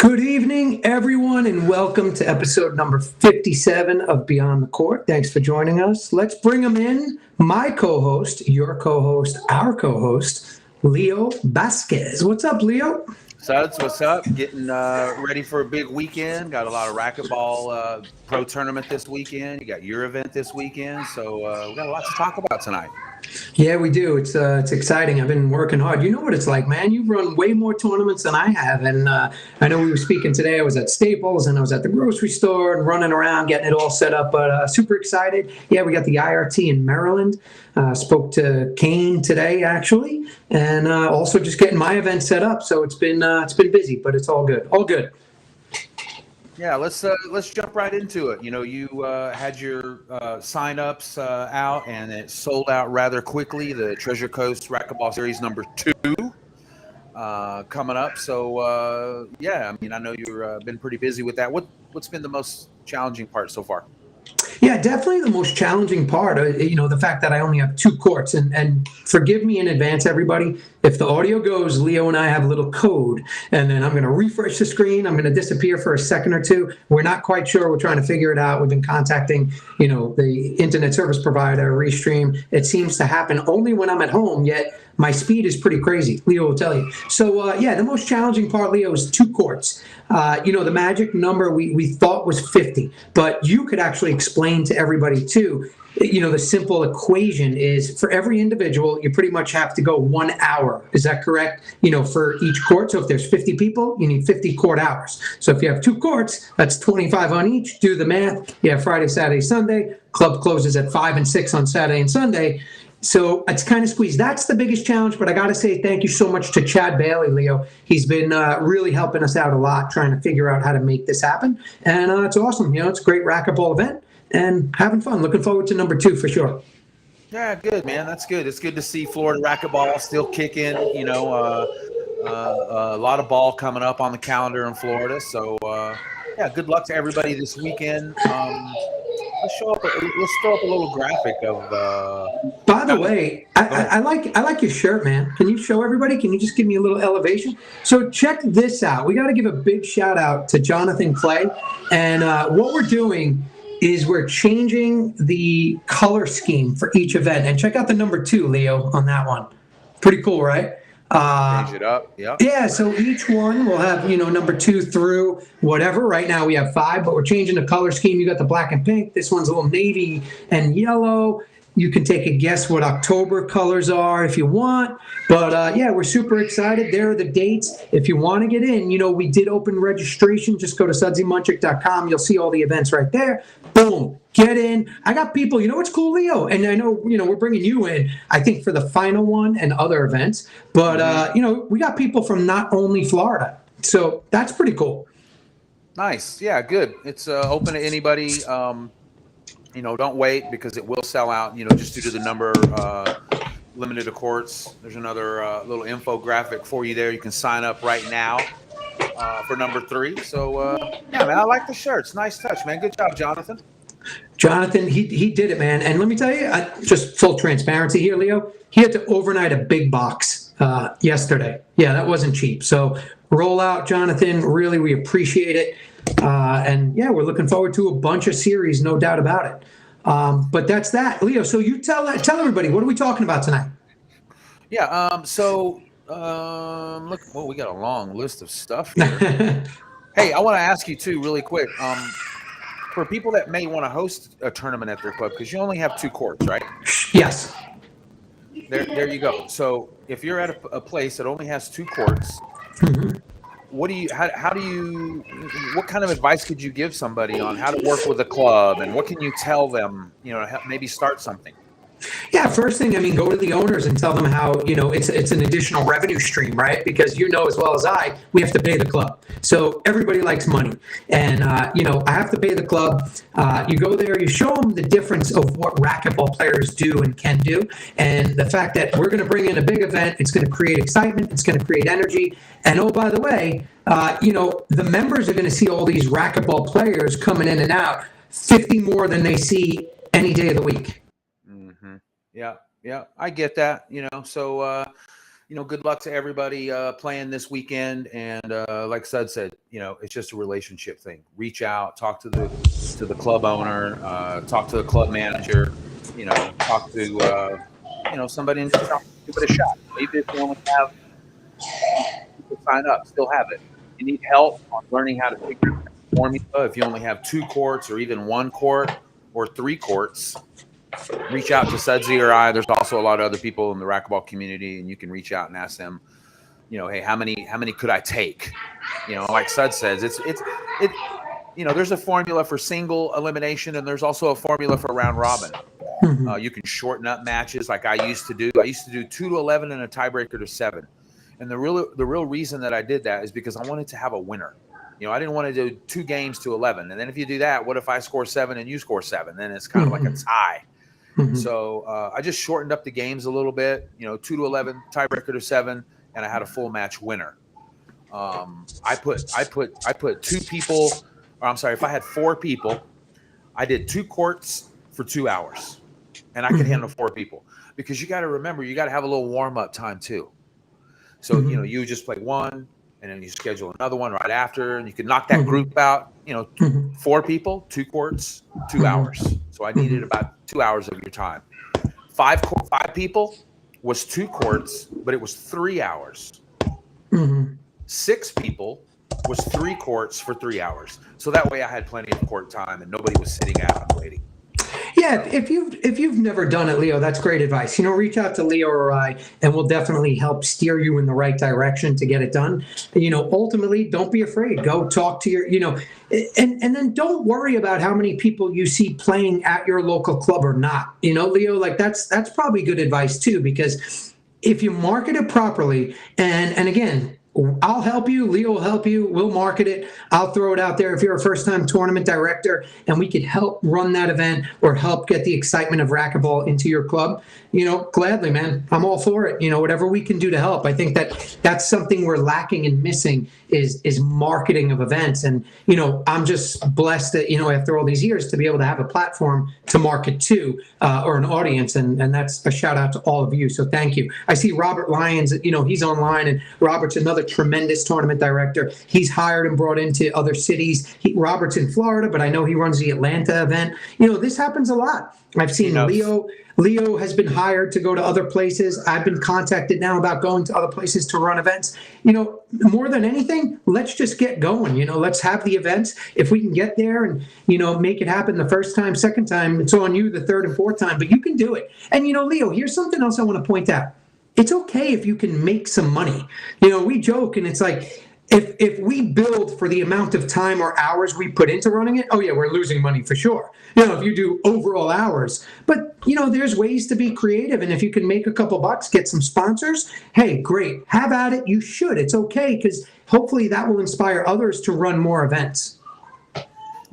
Good evening, everyone, and welcome to episode number 57 of Beyond the Court. Thanks for joining us. Let's bring them in. My co-host, your co-host, our co-host, Leo Vasquez. What's up, Leo? Suds, what's up? Getting ready for a big weekend. Got a lot of racquetball pro tournament this weekend. You got your event this weekend. So we got a lot to talk about tonight. Yeah, we do. It's exciting. I've been working hard. You know what it's like, man. You've run way more tournaments than I have. And I know we were speaking today. I was at Staples and I was at the grocery store and running around getting it all set up. But super excited. Yeah, we got the IRT in Maryland. Spoke to Kane today, actually. And also just getting my event set up. So it's been busy, but it's all good. All good. Yeah, let's jump right into it. You know, you had your sign-ups out, and it sold out rather quickly. The Treasure Coast Racquetball Series number 2 coming up. So, yeah, I mean, I know you've been pretty busy with that. What's been the most challenging part so far? Yeah, definitely the most challenging part, the fact that I only have 2 courts. And forgive me in advance, everybody. If the audio goes, Leo and I have a little code, and then I'm going to refresh the screen. I'm going to disappear for a second or two. We're not quite sure. We're trying to figure it out. We've been contacting, the internet service provider, Restream. It seems to happen only when I'm at home, yet my speed is pretty crazy. Leo will tell you. So, the most challenging part, Leo, is 2 courts. The magic number we thought was 50, but you could actually explain to everybody, too. The simple equation is for every individual, you pretty much have to go 1 hour. Is that correct? For each court. So if there's 50 people, you need 50 court hours. So if you have 2 courts, that's 25 on each. Do the math. You have Friday, Saturday, Sunday. Club closes at 5 and 6 on Saturday and Sunday. So it's kind of squeezed. That's the biggest challenge, but I got to say thank you so much to Chad Bailey, Leo. He's been really helping us out a lot, trying to figure out how to make this happen. And it's awesome. It's a great racquetball event and having fun. Looking forward to number 2 for sure. Yeah, good, man. That's good. It's good to see Florida racquetball still kicking. A lot of ball coming up on the calendar in Florida. So, good luck to everybody this weekend. Let's throw up a little graphic of. By the way, I like your shirt, man. Can you show everybody? Can you just give me a little elevation? So check this out. We got to give a big shout out to Jonathan Clay, and what we're doing is we're changing the color scheme for each event. And check out the number 2, Leo, on that one. Pretty cool, right? Change it up, yeah. Yeah, so each one will have, number 2 through whatever. Right now we have 5, but we're changing the color scheme. You got the black and pink. This one's a little navy and yellow. You can take a guess what October colors are if you want. But, we're super excited. There are the dates. If you want to get in, we did open registration. Just go to sudsymunchik.com. You'll see all the events right there. Boom. Get in. I got people. You know what's cool, Leo? And I know, we're bringing you in, I think, for the final one and other events. But, we got people from not only Florida. So that's pretty cool. Nice. Yeah, good. It's open to anybody. Don't wait because it will sell out, just due to the number limited to courts. There's another little infographic for you there. You can sign up right now for number 3. So, man, I like the shirts. Nice touch, man. Good job, Jonathan. Jonathan, he did it, man. And let me tell you, just full transparency here, Leo, he had to overnight a big box yesterday. Yeah, that wasn't cheap. So roll out, Jonathan. Really, we appreciate it. We're looking forward to a bunch of series, no doubt about it. But that's that, Leo. So you tell everybody, what are we talking about tonight? Yeah. Look, we got a long list of stuff here. Hey, I want to ask you too, really quick. For people that may want to host a tournament at their club, because you only have 2 courts, right? Yes. There you go. So if you're at a place that only has 2 courts. Mm-hmm. What kind of advice could you give somebody on how to work with a club, and what can you tell them, maybe start something? Yeah, first thing, go to the owners and tell them how, it's an additional revenue stream, right? Because as well as I, we have to pay the club. So everybody likes money. And, I have to pay the club. You go there, you show them the difference of what racquetball players do and can do. And the fact that we're going to bring in a big event, it's going to create excitement, it's going to create energy. And, oh, by the way, the members are going to see all these racquetball players coming in and out 50 more than they see any day of the week. Yeah, I get that. So good luck to everybody playing this weekend. And like Sud said, it's just a relationship thing. Reach out, talk to the club owner, talk to the club manager, talk to somebody and just give it a shot. Maybe if you only have people sign up, still have it. You need help on learning how to figure out the formula. If you only have 2 courts or even 1 court or 3 courts, reach out to Sudsy or I. There's also a lot of other people in the racquetball community, and you can reach out and ask them, hey, how many could I take? Like Sud says, there's a formula for single elimination, and there's also a formula for round robin. You can shorten up matches like I used to do. I used to do 2 to 11 and a tiebreaker to 7. And the real reason that I did that is because I wanted to have a winner. I didn't want to do 2 games to 11. And then if you do that, what if I score 7 and you score 7? Then it's kind of like a tie. So I just shortened up the games a little bit, 2 to 11, tiebreaker to 7, and I had a full match winner. I put 2 people, or I'm sorry, if I had 4 people, I did 2 courts for 2 hours, and I could handle 4 people, because you got to remember, you got to have a little warm up time too. So, you just play 1 and then you schedule another one right after, and you can knock that group out, 4 people, 2 courts, 2 hours. So I needed about 2 hours of your time. 5 people was 2 courts, but it was 3 hours. 6 people was 3 courts for 3 hours. So that way I had plenty of court time and nobody was sitting out and waiting. Yeah, if you've never done it, Leo, that's great advice. Reach out to Leo or I, and we'll definitely help steer you in the right direction to get it done. Ultimately, don't be afraid. Go talk to your, and then don't worry about how many people you see playing at your local club or not. Leo, like that's probably good advice too, because if you market it properly, and again, I'll help you. Leo will help you. We'll market it. I'll throw it out there. If you're a first-time tournament director and we could help run that event or help get the excitement of racquetball into your club, gladly, man. I'm all for it. Whatever we can do to help. I think that's something we're lacking and missing is marketing of events. And, I'm just blessed that, after all these years to be able to have a platform to market to or an audience. And that's a shout out to all of you. So thank you. I see Robert Lyons, he's online, and Robert's another tremendous tournament director. He's hired and brought into other cities. Robert's in Florida, but I know he runs the Atlanta event. This happens a lot. I've seen Leo has been hired to go to other places. I've been contacted now about going to other places to run events. More than anything, let's just get going. Let's have the events. If we can get there and, make it happen the first time, second time, it's on you the third and fourth time, but you can do it. And, Leo, here's something else I want to point out. It's okay if you can make some money. We joke, and it's like, if we build for the amount of time or hours we put into running it, oh yeah, we're losing money for sure. If you do overall hours, but there's ways to be creative. And if you can make a couple bucks, get some sponsors, hey, great, have at it. You should. It's okay, because hopefully that will inspire others to run more events.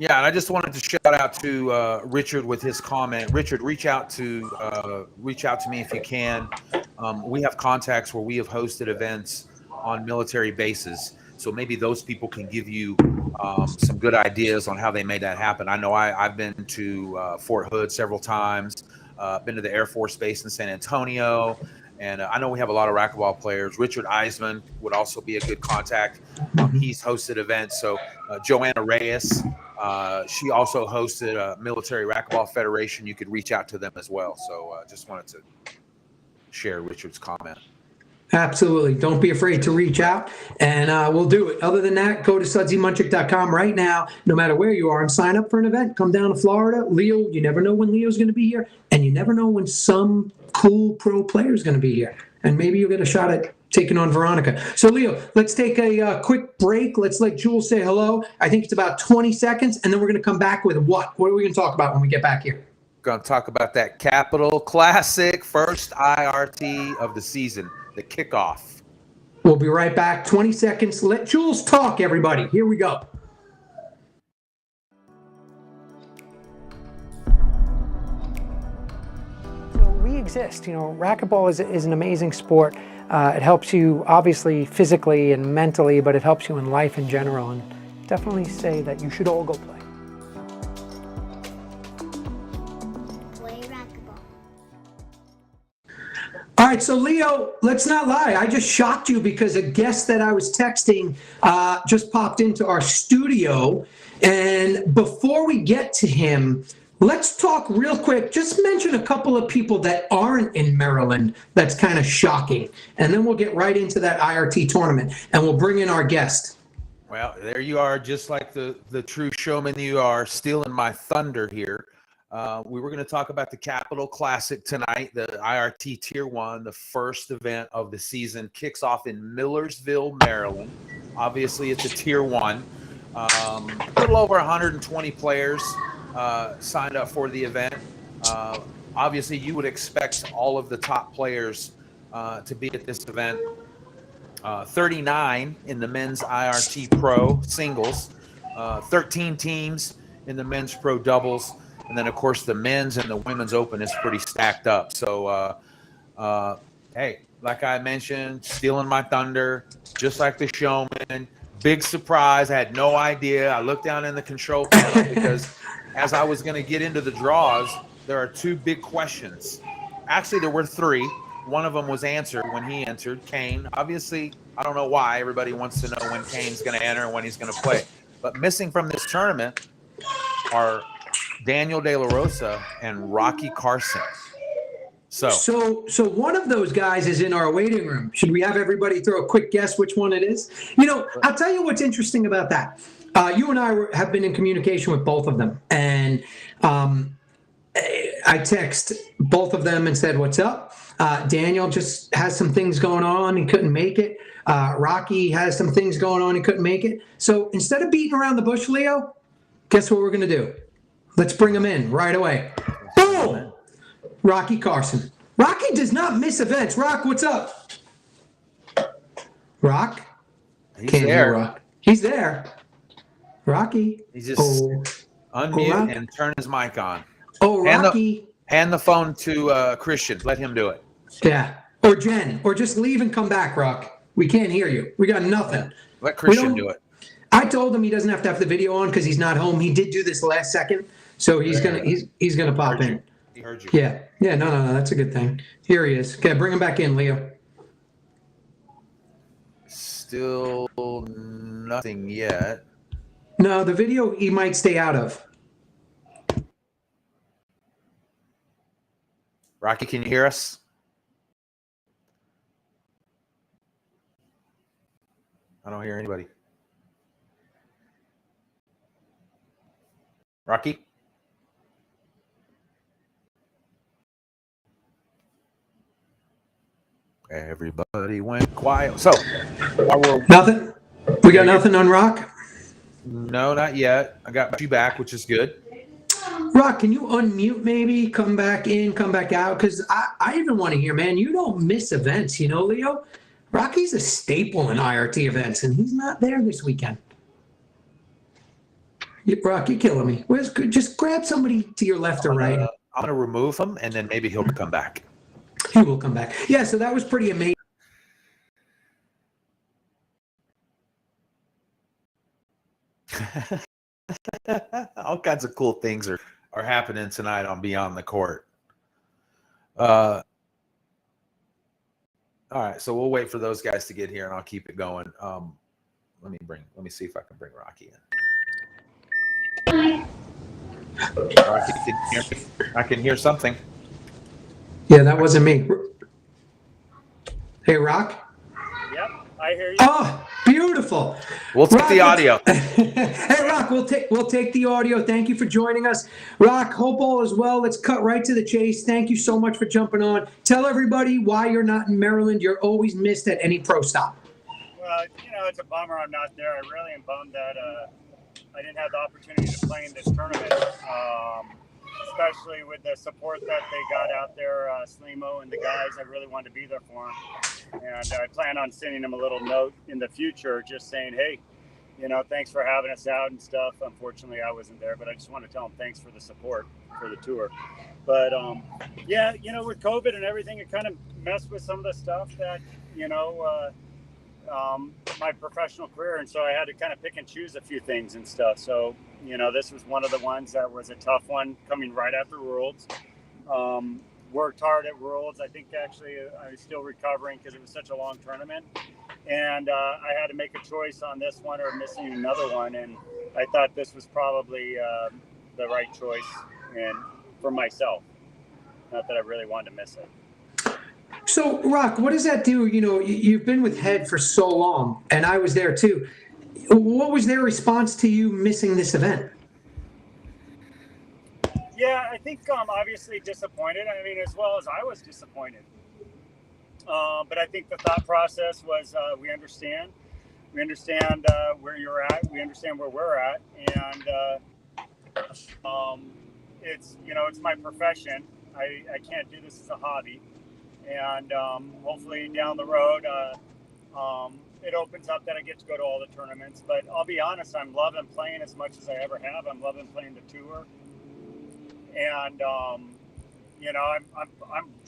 Yeah, and I just wanted to shout out to Richard with his comment. Richard, reach out to me if you can. We have contacts where we have hosted events on military bases, so maybe those people can give you some good ideas on how they made that happen. I know I've been to Fort Hood several times, been to the Air Force Base in San Antonio, and I know we have a lot of racquetball players. Richard Eisman would also be a good contact. He's hosted events. So Joanna Reyes, she also hosted a Military Racquetball Federation. You could reach out to them as well. So just wanted to share Richard's comment. Absolutely. Don't be afraid to reach out, and we'll do it. Other than that, go to sudsymunchik.com right now, no matter where you are, and sign up for an event. Come down to Florida. Leo, you never know when Leo's going to be here, and you never know when some cool pro player is going to be here. And maybe you'll get a shot at taking on Veronica. So, Leo, let's take a quick break. Let's let Jules say hello. I think it's about 20 seconds, and then we're going to come back with what? What are we going to talk about when we get back here? Going to talk about that Capital Classic, first IRT of the season. The kickoff. We'll be right back. 20 seconds. Let Jules talk, everybody. Here we go. So we exist. Racquetball is an amazing sport. It helps you obviously physically and mentally, but it helps you in life in general. And definitely say that you should all go play. All right, so Leo, let's not lie. I just shocked you because a guest that I was texting just popped into our studio. And before we get to him, let's talk real quick. Just mention a couple of people that aren't in Maryland that's kind of shocking. And then we'll get right into that IRT tournament and we'll bring in our guest. Well, there you are, just like the true showman you are, stealing my thunder here. We were going to talk about the Capital Classic tonight, the IRT Tier 1, the first event of the season, kicks off in Millersville, Maryland. Obviously, it's a Tier 1. A little over 120 players signed up for the event. Obviously, you would expect all of the top players to be at this event. 39 in the men's IRT Pro singles, 13 teams in the men's pro doubles, and then of course the men's and the women's open is pretty stacked up. So hey, like I mentioned, stealing my thunder, just like the showman. Big surprise. I had no idea. I looked down in the control panel because as I was going to get into the draws, there are two big questions. Actually, there were three. One of them was answered when he entered, Kane. Obviously, I don't know why. Everybody wants to know when Kane's going to enter and when he's going to play. But missing from this tournament are Daniel De La Rosa and Rocky Carson. So one of those guys is in our waiting room. Should we have everybody throw a quick guess which one it is? You know, I'll tell you what's interesting about that. You and I have been in communication with both of them. And I text both of them and said, what's up? Daniel just has some things going on. He couldn't make it. Rocky has some things going on. He couldn't make it. So instead of beating around the bush, Leo, guess what we're going to do? Let's bring him in right away. Boom! Rocky Carson. Rocky does not miss events. Rock, what's up? Rock? He's Can't there. hear Rock. He's there. Rocky. He's just unmute and turn his mic on. Oh, Rocky. Hand the phone to Christian. Let him do it. Yeah. Or Jen. Or just leave and come back, Rock. We can't hear you. We got nothing. Let Christian do it. I told him he doesn't have to have the video on because he's not home. He did do this last second, so he's gonna pop in. He heard you. Yeah. No. That's a good thing. Here he is. Okay, bring him back in, Leo. Still nothing yet. No, the video he might stay out of. Rocky, can you hear us? I don't hear anybody. Rocky? Everybody went quiet. So, Nothing? We got nothing on Rock? No, not yet. I got you back, which is good. Rock, can you unmute maybe? Come back in, come back out? Because I even want to hear, man, you don't miss events, you know, Leo? Rocky's a staple in IRT events, and he's not there this weekend. Rock, you're killing me. Just grab somebody to your left or right. I'm going to remove him, and then maybe he'll come back. He will come back. Yeah, so that was pretty amazing. All kinds of cool things are happening tonight on Beyond the Court. All right, so we'll wait for those guys to get here, and I'll keep it going. Let me see if I can bring Rocky in. Rocky, can you hear me? I can hear something. Yeah, that wasn't me. Hey, Rock. Yep, I hear you. Oh, beautiful. We'll take the audio. Hey, Rock, we'll take the audio. Thank you for joining us. Rock, hope all is well. Let's cut right to the chase. Thank you so much for jumping on. Tell everybody why you're not in Maryland. You're always missed at any pro stop. Well, it's a bummer I'm not there. I really am bummed that I didn't have the opportunity to play in this tournament, especially with the support that they got out there, Slimo and the guys. I really wanted to be there for them. And I plan on sending them a little note in the future just saying, hey, thanks for having us out and stuff. Unfortunately, I wasn't there, but I just want to tell them thanks for the support for the tour. But, yeah, with COVID and everything, it kind of messed with some of the stuff that, my professional career. And so I had to kind of pick and choose a few things and stuff. So, this was one of the ones that was a tough one coming right after Worlds. worked hard at Worlds. I think actually I was still recovering because it was such a long tournament. And I had to make a choice on this one or missing another one. And I thought this was probably the right choice for myself. Not that I really wanted to miss it. So, Rock, what does that do? You know, you've been with Head for so long, and I was there too. What was their response to you missing this event? Yeah, I think obviously disappointed. I mean, as well as I was disappointed. But I think the thought process was we understand where you're at. We understand where we're at. And it's my profession. I can't do this as a hobby. And hopefully down the road, it opens up that I get to go to all the tournaments. But I'll be honest, I'm loving playing as much as I ever have. I'm loving playing the tour. And, I'm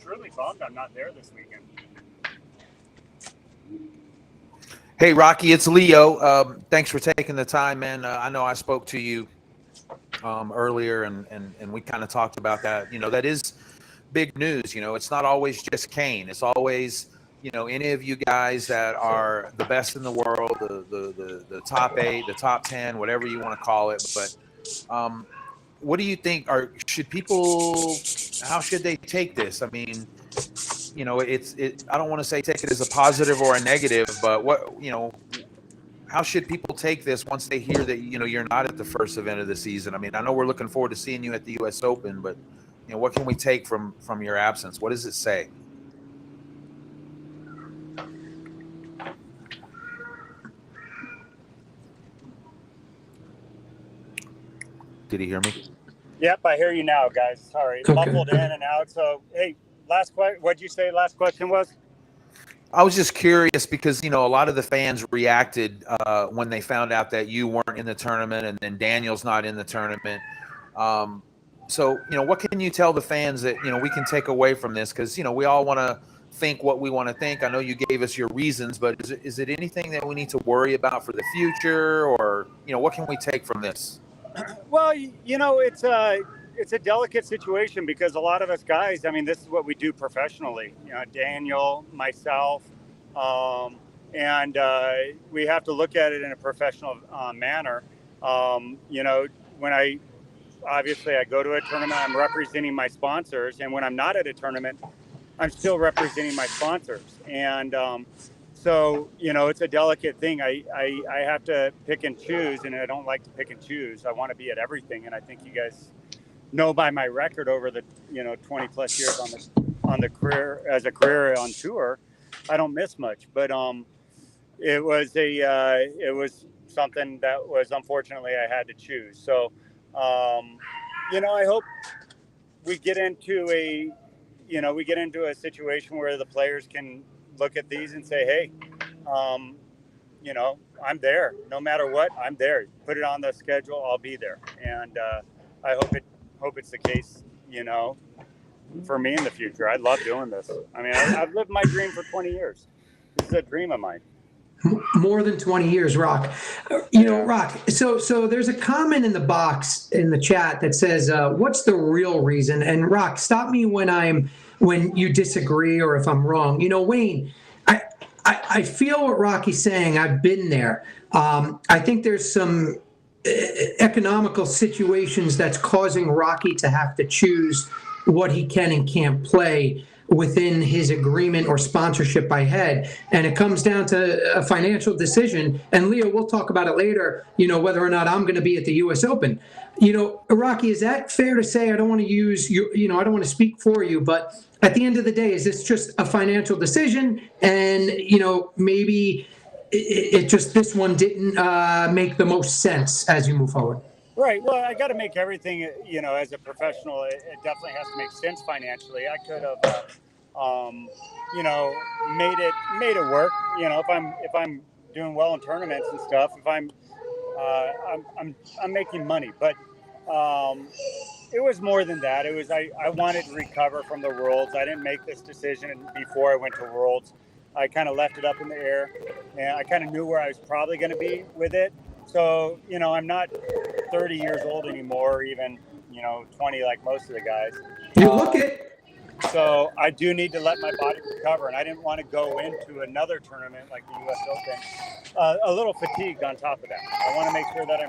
truly bummed I'm not there this weekend. Hey, Rocky, it's Leo. Thanks for taking the time, man. I know I spoke to you earlier, and we kind of talked about that. You know, that is big news. You know, it's not always just Kane. It's always, any of you guys that are the best in the world, the top 8, the top 10, whatever you want to call it. But what do you think? How should they take this? I mean, I don't want to say take it as a positive or a negative, but how should people take this once they hear that, you're not at the first event of the season? I mean, I know we're looking forward to seeing you at the US Open, but what can we take from your absence? What does it say? Did he hear me? Yep, I hear you now, guys. Sorry, Okay. muffled in and out. So, hey, last question. What'd you say? Last question was? I was just curious because, a lot of the fans reacted when they found out that you weren't in the tournament, and then Daniel's not in the tournament. So, what can you tell the fans that, we can take away from this? Because, we all want to think what we want to think. I know you gave us your reasons, but is it anything that we need to worry about for the future, or, what can we take from this? Well, it's a delicate situation because a lot of us guys, I mean, this is what we do professionally. Daniel, myself, and we have to look at it in a professional manner. When I go to a tournament, I'm representing my sponsors, and when I'm not at a tournament, I'm still representing my sponsors. And so, it's a delicate thing. I have to pick and choose, and I don't like to pick and choose. I want to be at everything, and I think you guys know by my record over the 20 plus years on the career as a career on tour, I don't miss much. But it was something that was unfortunately I had to choose. So I hope we get into a situation where the players can look at these and say, hey, I'm there. No matter what, I'm there. Put it on the schedule. I'll be there. And I hope it's the case, for me in the future. I love doing this. I mean, I've lived my dream for 20 years. This is a dream of mine. More than 20 years, Rock. Rock, so there's a comment in the box in the chat that says, what's the real reason? And Rock, stop me when you disagree or if I'm wrong. Wayne, I feel what Rocky's saying. I've been there. I think there's some economical situations that's causing Rocky to have to choose what he can and can't play within his agreement or sponsorship by Head. And it comes down to a financial decision. And Leo, we'll talk about it later, whether or not I'm going to be at the US Open. Rocky, is that fair to say? I don't want to use you, I don't want to speak for you, but at the end of the day, is this just a financial decision? And, maybe it just, this one didn't make the most sense as you move forward. Right. Well, I got to make everything, as a professional, it definitely has to make sense financially. I could have, made it work. If I'm doing well in tournaments and stuff, if I'm making money, but it was more than that. It was, I wanted to recover from the Worlds. I didn't make this decision before I went to Worlds. I kind of left it up in the air, and I kind of knew where I was probably going to be with it. So, I'm not 30 years old anymore, or even, 20 like most of the guys. You look it. So I do need to let my body recover, and I didn't want to go into another tournament like the U.S. Open a little fatigued on top of that. I want to make sure that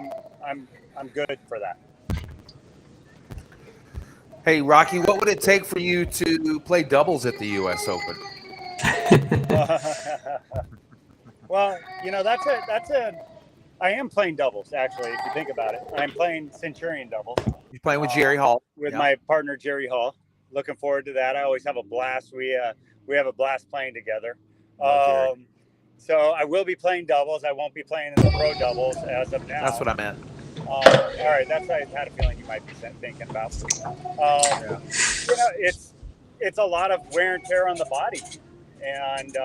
I'm good for that. Hey, Rocky, what would it take for you to play doubles at the U.S. Open? Well, I am playing doubles, actually, if you think about it. I'm playing Centurion doubles. You're playing with Jerry Hall. With my partner, Jerry Hall. Looking forward to that. I always have a blast. We have a blast playing together. So I will be playing doubles. I won't be playing in the pro doubles as of now. That's what I meant. All right, that's what I had a feeling you might be thinking about. It's a lot of wear and tear on the body, and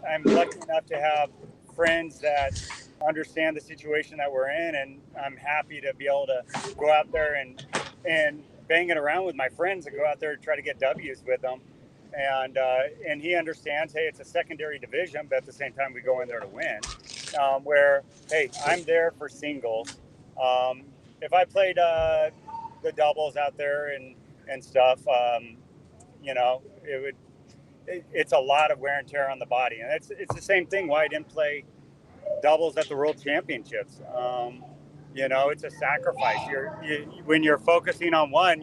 I'm lucky enough to have friends that understand the situation that we're in, and I'm happy to be able to go out there and bang it around with my friends and go out there and try to get W's with them. And he understands, hey, it's a secondary division, but at the same time, we go in there to win. Where, hey, I'm there for singles. If I played the doubles out there and stuff, it's a lot of wear and tear on the body. And it's the same thing why I didn't play doubles at the World Championships. It's a sacrifice. When you're focusing on one,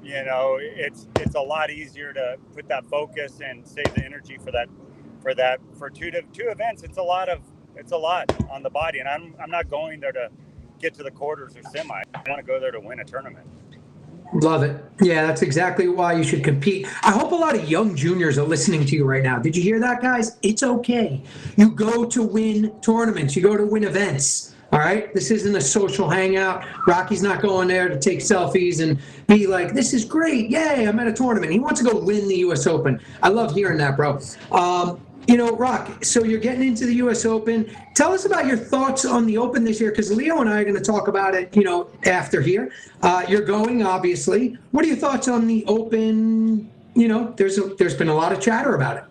it's a lot easier to put that focus and save the energy for two events. It's a lot on the body, and I'm not going there to get to the quarters or semi. I want to go there to win a tournament. Love it. Yeah, that's exactly why you should compete. I hope a lot of young juniors are listening to you right now. Did you hear that, guys? It's okay. You go to win tournaments. You go to win events. All right? This isn't a social hangout. Rocky's not going there to take selfies and be like, this is great. Yay, I'm at a tournament. He wants to go win the U.S. Open. I love hearing that, bro. Rock, so you're getting into the U.S. Open. Tell us about your thoughts on the Open this year, because Leo and I are going to talk about it, after here. You're going, obviously. What are your thoughts on the Open? There's been a lot of chatter about it.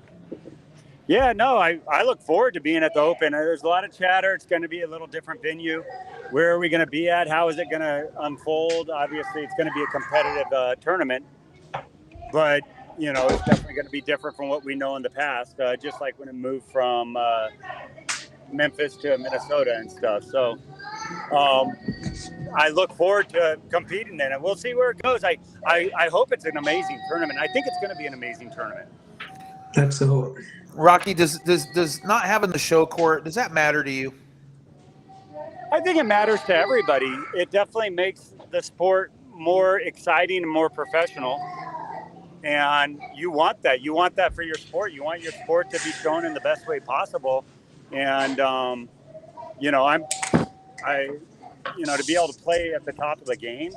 Yeah, no, I look forward to being at the Open. There's a lot of chatter. It's going to be a little different venue. Where are we going to be at? How is it going to unfold? Obviously, it's going to be a competitive tournament. But it's definitely going to be different from what we know in the past, just like when it moved from Memphis to Minnesota and stuff. So I look forward to competing in it. We'll see where it goes. I hope it's an amazing tournament. I think it's going to be an amazing tournament. That's the hope. Rocky, does not having the show court, does that matter to you? I think it matters to everybody. It definitely makes the sport more exciting and more professional. And you want that. You want that for your sport. You want your sport to be shown in the best way possible. And, to be able to play at the top of the game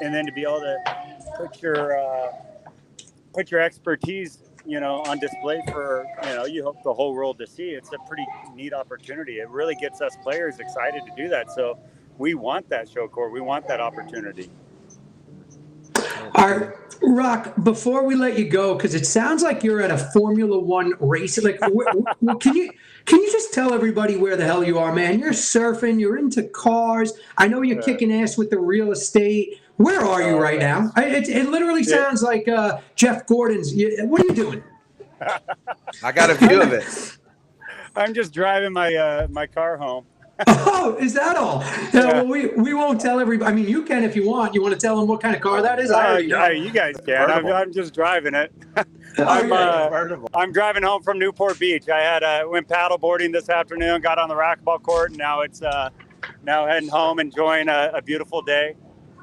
and then to be able to put your expertise, on display for, you hope the whole world to see. It's a pretty neat opportunity. It really gets us players excited to do that. So we want that show court. We want that opportunity. All right, Rock, before we let you go, because it sounds like you're at a Formula One race. Like, can you just tell everybody where the hell you are, man? You're surfing. You're into cars. I know you're kicking ass with the real estate. Where are you right now? It literally sounds like Jeff Gordon's. What are you doing? I got a view of it. I'm just driving my car home. Oh, is that all? Yeah. Well, we won't tell everybody. I mean, you can if you want. You want to tell them what kind of car that is? You guys can. I'm just driving it. I'm driving home from Newport Beach. I went paddle boarding this afternoon, got on the racquetball court, and now it's now heading home, enjoying a beautiful day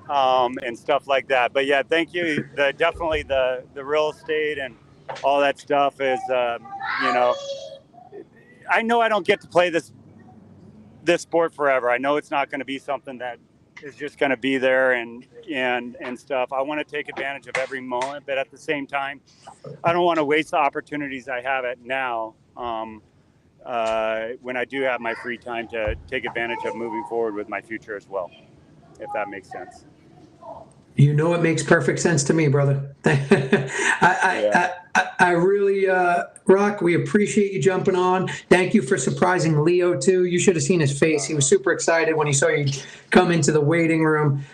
and stuff like that. But yeah, thank you. Definitely the real estate and all that stuff is, I know I don't get to play this sport forever. I know it's not going to be something that is just going to be there and stuff. I want to take advantage of every moment, but at the same time, I don't want to waste the opportunities I have at now when I do have my free time to take advantage of moving forward with my future as well, if that makes sense. It makes perfect sense to me, brother. I really, Rock, we appreciate you jumping on. Thank you for surprising Leo, too. You should have seen his face. He was super excited when he saw you come into the waiting room.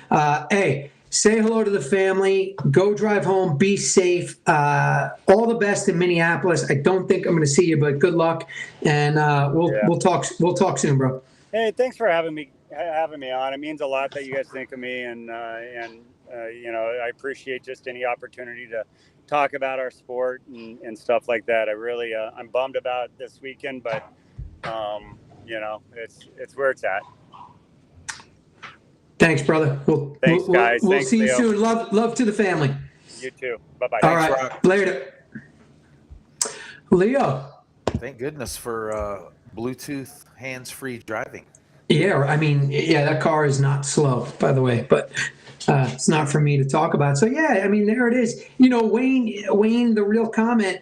Hey, say hello to the family. Go drive home. Be safe. All the best in Minneapolis. I don't think I'm going to see you, but good luck, and we'll talk. We'll talk soon, bro. Hey, thanks for having me on. It means a lot that you guys think of me, and you know, I appreciate just any opportunity to talk about our sport and stuff like that. I really I'm bummed about this weekend, but you know, it's where it's at. Thanks, brother. Thanks, guys. We'll Thanks, see you Leo. soon. Love to the family. You too. Bye-bye. All Thanks, right. Rock. Later. Leo. Thank goodness for Bluetooth hands-free driving. Yeah, I mean, yeah, that car is not slow, by the way, but it's not for me to talk about. So yeah, I mean, there it is. You know, Wayne, the real comment.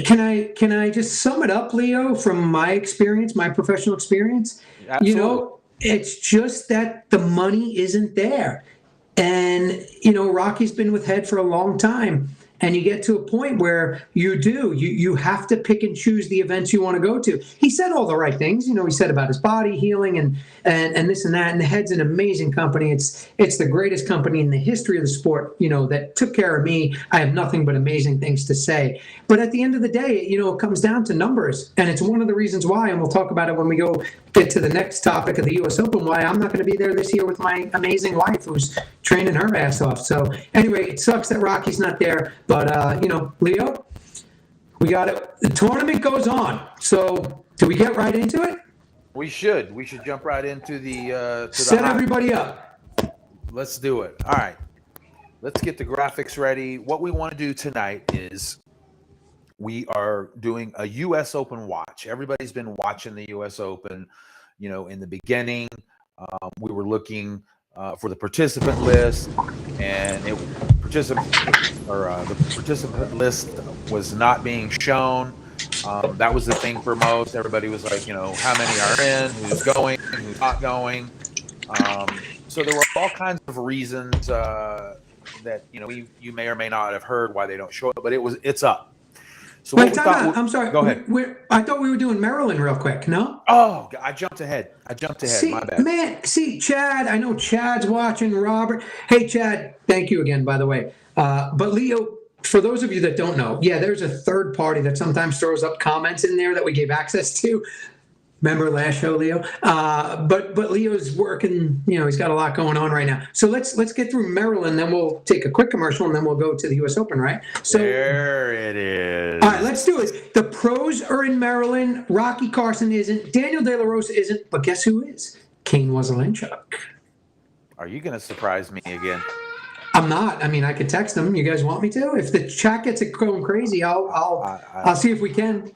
Can I just sum it up, Leo, from my experience, my professional experience? Absolutely. You know, it's just that the money isn't there. And, you know, Rocky's been with Head for a long time. And you get to a point where you have to pick and choose the events you want to go to. He said all the right things. You know, he said about his body healing and this and that. And the Head's an amazing company. It's the greatest company in the history of the sport, you know, that took care of me. I have nothing but amazing things to say. But at the end of the day, you know, it comes down to numbers. And it's one of the reasons why, and we'll talk about it when we get to the next topic of the U.S. Open, why I'm not going to be there this year with my amazing wife who's training her ass off. So anyway, it sucks that Rocky's not there. But, you know, Leo, we got it. The tournament goes on. So do we get right into it? We should jump right into the set everybody up. Let's do it. All right. Let's get the graphics ready. What we want to do tonight is we are doing a U.S. Open watch. Everybody's been watching the U.S. Open. You know, in the beginning, we were looking for the participant list, and the participant list was not being shown. That was the thing for most. Everybody was like, you know, how many are in, who's going, who's not going. So there were all kinds of reasons that, you know, you may or may not have heard why they don't show it, but it's up. So wait, I'm sorry. Go ahead. I thought we were doing Maryland real quick. No? Oh, I jumped ahead. See, my bad. Man, see, Chad, I know Chad's watching. Robert. Hey, Chad, thank you again, by the way. But Leo, for those of you that don't know, yeah, there's a third party that sometimes throws up comments in there that we gave access to. Remember last show, Leo? But Leo's working, you know, he's got a lot going on right now. So let's get through Maryland, then we'll take a quick commercial, and then we'll go to the U.S. Open, right? So there it is. All right, let's do it. The pros are in Maryland. Rocky Carson isn't. Daniel De La Rosa isn't. But guess who is? Kane Wazelenchuk. Are you going to surprise me again? I'm not. I mean, I could text them. You guys want me to? If the chat gets it going crazy, I'll see if we can.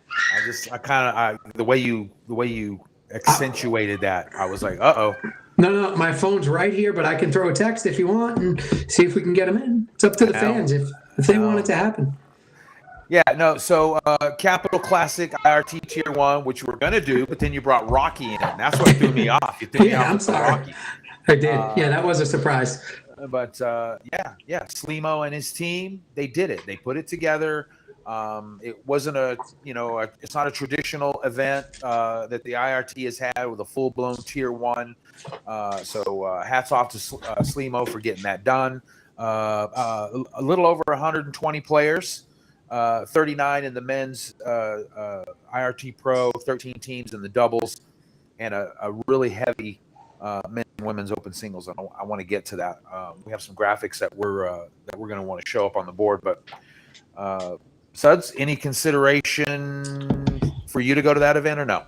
The way you accentuated that, I was like, uh-oh. No, my phone's right here, but I can throw a text if you want and see if we can get them in. It's up to the fans if they want it to happen. Yeah, no. So Capital Classic IRT Tier 1, which we're going to do, but then you brought Rocky in. That's what threw me off. You threw me off I'm sorry. Rocky. I did. Yeah, that was a surprise. But yeah, Slimo and his team, they did it. They put it together. It wasn't it's not a traditional event that the IRT has had with a full-blown Tier 1. So hats off to Slimo for getting that done. A little over 120 players, 39 in the men's IRT Pro, 13 teams in the doubles, and a really heavy men's and women's open singles. I want to get to that. We have some graphics that we're going to want to show up on the board. But Suds, any consideration for you to go to that event or no?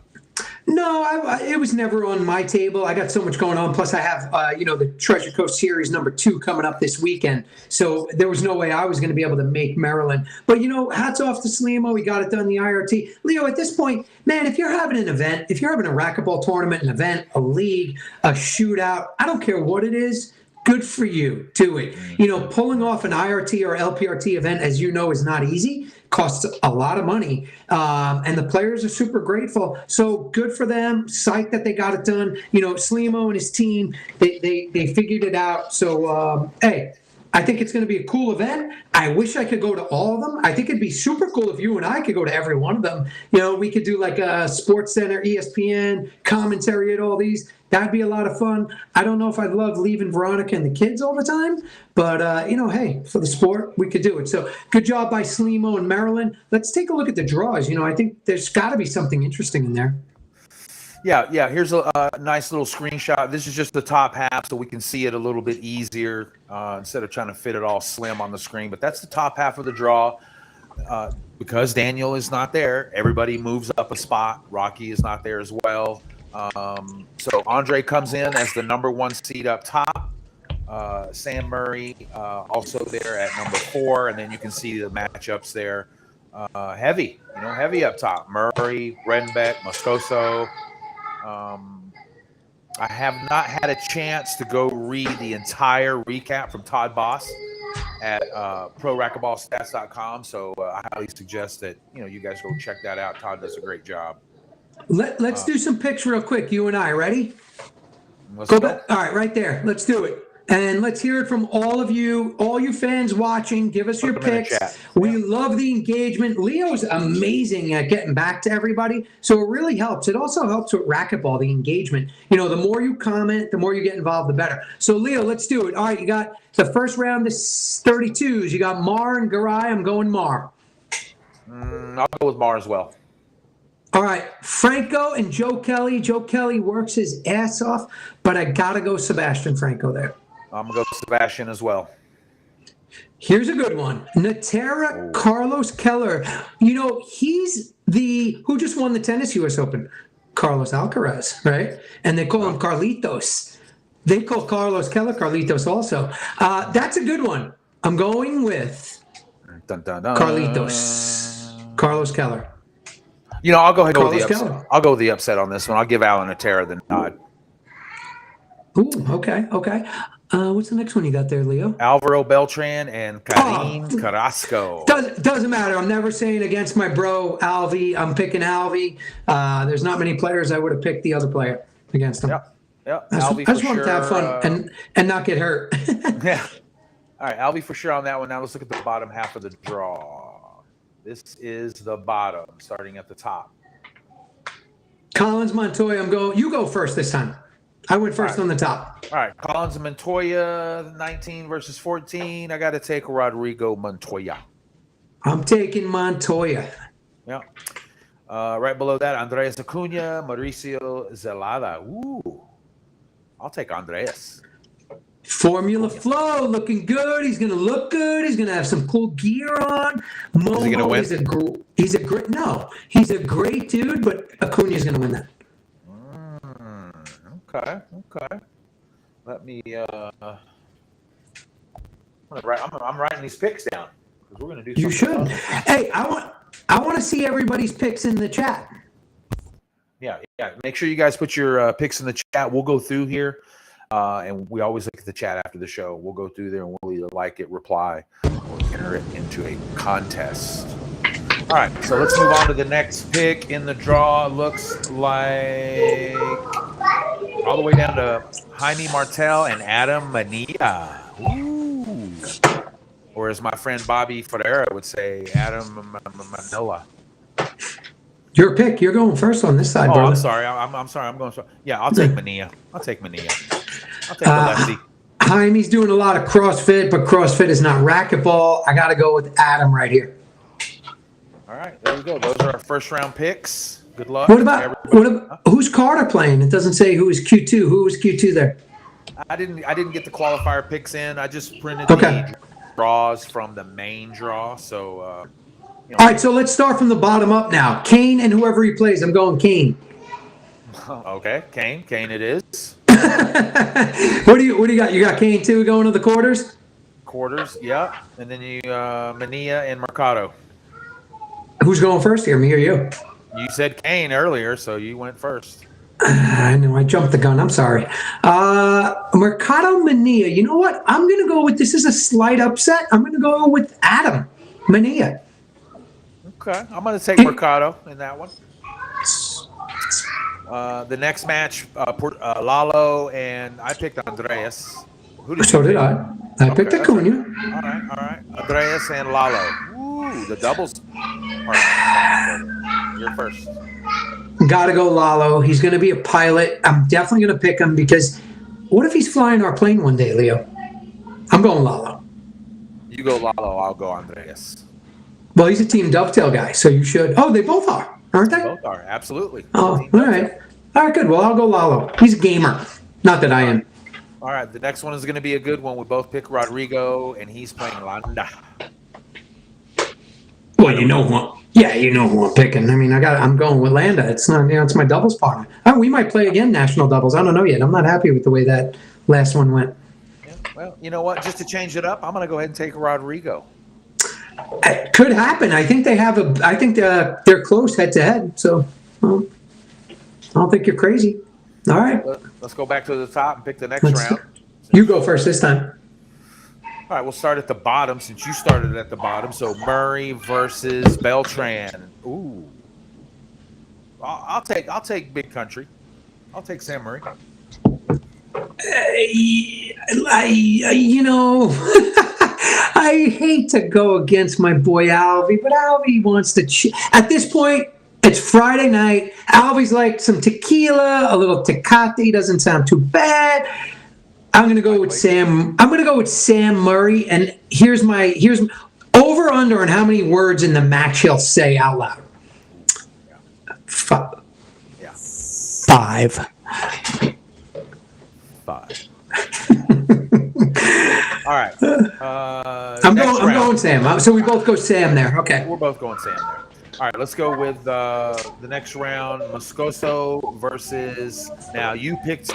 No, it was never on my table. I got so much going on. Plus, I have the Treasure Coast Series #2 coming up this weekend. So there was no way I was going to be able to make Maryland. But hats off to Slimo. We got it done. The IRT. Leo, at this point, man, if you're having an event, if you're having a racquetball tournament, an event, a league, a shootout, I don't care what it is. Good for you. Do it. Pulling off an IRT or LPRT event, as you know, is not easy. Costs a lot of money. And the players are super grateful. So good for them. Psyched that they got it done. Slimo and his team, they figured it out. So, hey, I think it's going to be a cool event. I wish I could go to all of them. I think it'd be super cool if you and I could go to every one of them. You know, we could do like a Sports Center, ESPN, commentary at all these. That'd be a lot of fun. I don't know if I'd love leaving Veronica and the kids all the time, but, you know, hey, for the sport, we could do it. So good job by Slimo and Maryland. Let's take a look at the draws. You know, I think there's got to be something interesting in there. Yeah. Here's a nice little screenshot. This is just the top half, so we can see it a little bit easier instead of trying to fit it all slim on the screen. But that's the top half of the draw. Because Daniel is not there, everybody moves up a spot. Rocky is not there as well. So Andre comes in as the number 1 seed up top. Sam Murray also there at number 4, and then you can see the matchups there. Heavy up top. Murray, Brenbeck, Moscoso. I have not had a chance to go read the entire recap from Todd Boss at ProRacquetballStats.com, so I highly suggest that you guys go check that out. Todd does a great job. Let's do some picks real quick. You and I, ready? Let's go. All right, right there. Let's do it. And let's hear it from all you fans watching. Give us your picks. We love the engagement. Leo's amazing at getting back to everybody, so it really helps. It also helps with racquetball, the engagement. You know, the more you comment, the more you get involved, the better. So, Leo, let's do it. All right, you got the first round is 32s. You got Mar and Garay. I'm going Mar. I'll go with Mar as well. All right, Franco and Joe Kelly. Joe Kelly works his ass off, but I got to go Sebastian Franco there. I'm going to go Sebastian as well. Here's a good one. Natera Carlos Keller. You know, he's who just won the Tennis U.S. Open? Carlos Alcaraz, right? And they call him Carlitos. They call Carlos Keller Carlitos also. That's a good one. I'm going with Carlitos. Carlos Keller. I'll go ahead and go with the Keller. upset. I'll go with the upset on this one. I'll give Alan Natera the nod. Ooh, okay. What's the next one you got there, Leo? Alvaro Beltran and Karim Carrasco. Doesn't matter. I'm never saying against my bro, Alvi. I'm picking Alvi. There's not many players I would have picked the other player against him. Yep. I just want to have fun and not get hurt. Yeah. All right, Alvi for sure on that one. Now let's look at the bottom half of the draw. This is the bottom, starting at the top. Collins, Montoya, you go first this time. I went first on the top. All right, Collins and Montoya, 19 versus 14. I got to take Rodrigo Montoya. I'm taking Montoya. Yeah. Right below that, Andreas Acuna, Mauricio Zelada. Ooh, I'll take Andreas. Formula Flow, looking good. He's going to look good. He's going to have some cool gear on. Momo, is he going to win? He's a great dude, but Acuna's going to win that. Okay. Let me. I'm writing these picks down because we're going to do. You should. Hey, I want to see everybody's picks in the chat. Yeah. Make sure you guys put your picks in the chat. We'll go through here, and we always look at the chat after the show. We'll go through there and we'll either like it, reply, or enter it into a contest. All right, so let's move on to the next pick in the draw. Looks like all the way down to Jaime Martel and Adam Mania. Ooh. Or as my friend Bobby Ferreira would say, Adam Manila. Your pick. You're going first on this side, brother. I'm sorry. I'm sorry. I'm going. Yeah, I'll take Mania. I'll take the lefty. Jaime's doing a lot of CrossFit, but CrossFit is not racquetball. I got to go with Adam right here. All right, there we go. Those are our first round picks. Good luck. What about who's Carter playing? It doesn't say who is Q2. Who was Q2 there? I didn't get the qualifier picks in. I just printed the draws from the main draw. So all right, so let's start from the bottom up now. Kane and whoever he plays. I'm going Kane. Okay, Kane it is. What do you got? You got Kane too going to the quarters? Quarters, yeah. And then you Mania and Mercado. Who's going first here, me or you? You said Kane earlier, so you went first. I know, I jumped the gun. I'm sorry. Mercado Mania. You know what? I'm going to go with, this is a slight upset. I'm going to go with Adam Mania. Okay. I'm going to take Mercado in that one. The next match, Lalo and I picked Andreas. Who did So you did pick? I. I picked Okay, Acuna. All right. Andreas and Lalo. Ooh, the doubles. You're first. Gotta go Lalo. He's going to be a pilot. I'm definitely going to pick him because what if he's flying our plane one day, Leo? I'm going Lalo. You go Lalo. I'll go Andreas. Well, he's a team dovetail guy, so you should. Oh, they both are, aren't they? Both are absolutely. Oh, Team all dovetail. right. All right, good. Well, I'll go Lalo. He's a gamer. Not that I am. All right. The next one is going to be a good one. We both pick Rodrigo, and he's playing Landa. Well, you know who. Yeah, you know who I'm picking. I mean, I'm going with Landa. It's not, it's my doubles partner. Oh, we might play again national doubles. I don't know yet. I'm not happy with the way that last one went. Yeah, well, you know what? Just to change it up, I'm going to go ahead and take Rodrigo. It could happen. I think they have I think they're close head to head. So, well, I don't think you're crazy. All right. Let's go back to the top and pick the next Let's round. You go first this time. All right, we'll start at the bottom since you started at the bottom. So Murray versus Beltran. Ooh, I'll take Big Country. I'll take Sam Murray. I hate to go against my boy Alvy, but Alvy wants to. At this point, it's Friday night. Alvy's like some tequila, a little Tecate doesn't sound too bad. I'm gonna go with Sam. I'm gonna go with Sam Murray, and here's over under on how many words in the match he'll say out loud. Five. Yeah. Five. All right. I'm going Sam. So we both go Sam there. Okay. We're both going Sam there. All right, let's go with the next round. Moscoso versus. Now you picked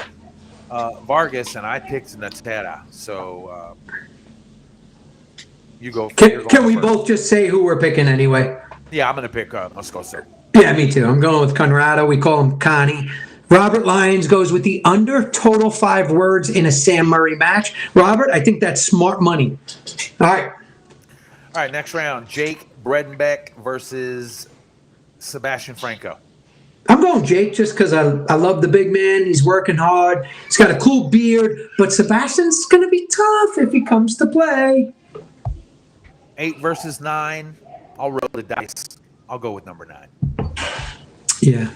Vargas and I picked Natera. So you go. Can we both just say who we're picking anyway? Yeah, I'm going to pick Moscoso. Yeah, me too. I'm going with Conrado. We call him Connie. Robert Lyons goes with the under total 5 words in a Sam Murray match. Robert, I think that's smart money. All right. All right, next round. Jake Bredenbeck versus Sebastian Franco. I'm going Jake just because I love the big man. He's working hard. He's got a cool beard. But Sebastian's going to be tough if he comes to play. 8 versus 9. I'll roll the dice. I'll go with number 9. Yeah.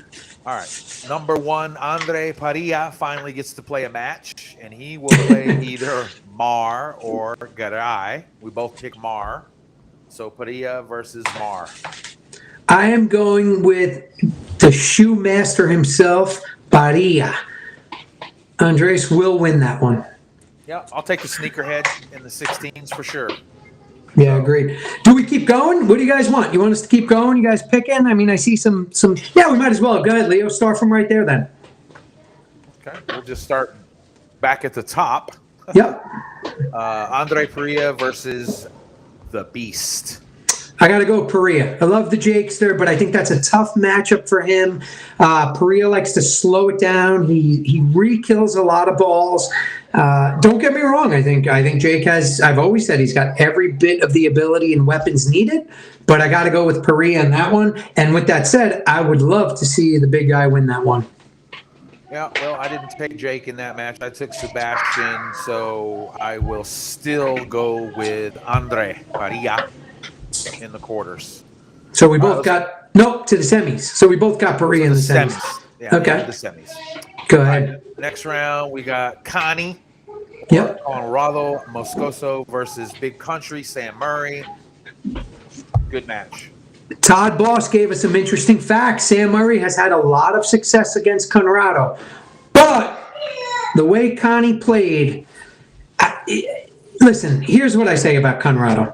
All right. Number 1, Andre Parilla finally gets to play a match, and he will play either Mar or Garay. We both pick Mar. So Parilla versus Mar. I am going with the shoe master himself, Parilla. Andres will win that one. Yeah, I'll take the sneakerhead in the 16s for sure. Yeah, agreed. Do we keep going? What do you guys want? You want us to keep going? You guys picking? I mean, I see some. Yeah, we might as well. Go ahead, Leo. Start from right there then. Okay, we'll just start back at the top. Yep. Andre Parilla versus the Beast. I got to go Parilla. I love the Jakester, but I think that's a tough matchup for him. Parilla likes to slow it down. He re-kills a lot of balls. Don't get me wrong. I think Jake has. I've always said he's got every bit of the ability and weapons needed. But I got to go with Parilla in that one. And with that said, I would love to see the big guy win that one. Yeah, well, I didn't take Jake in that match. I took Sebastian, so I will still go with Andre Parilla in the quarters. So we both got to the semis. So we both got Parilla in the semis. Yeah, okay. The semis. Go ahead. Next round, we got Connie. Yep. Conrado Moscoso versus Big Country, Sam Murray. Good match. Todd Boss gave us some interesting facts. Sam Murray has had a lot of success against Conrado. But the way Connie played, listen, here's what I say about Conrado.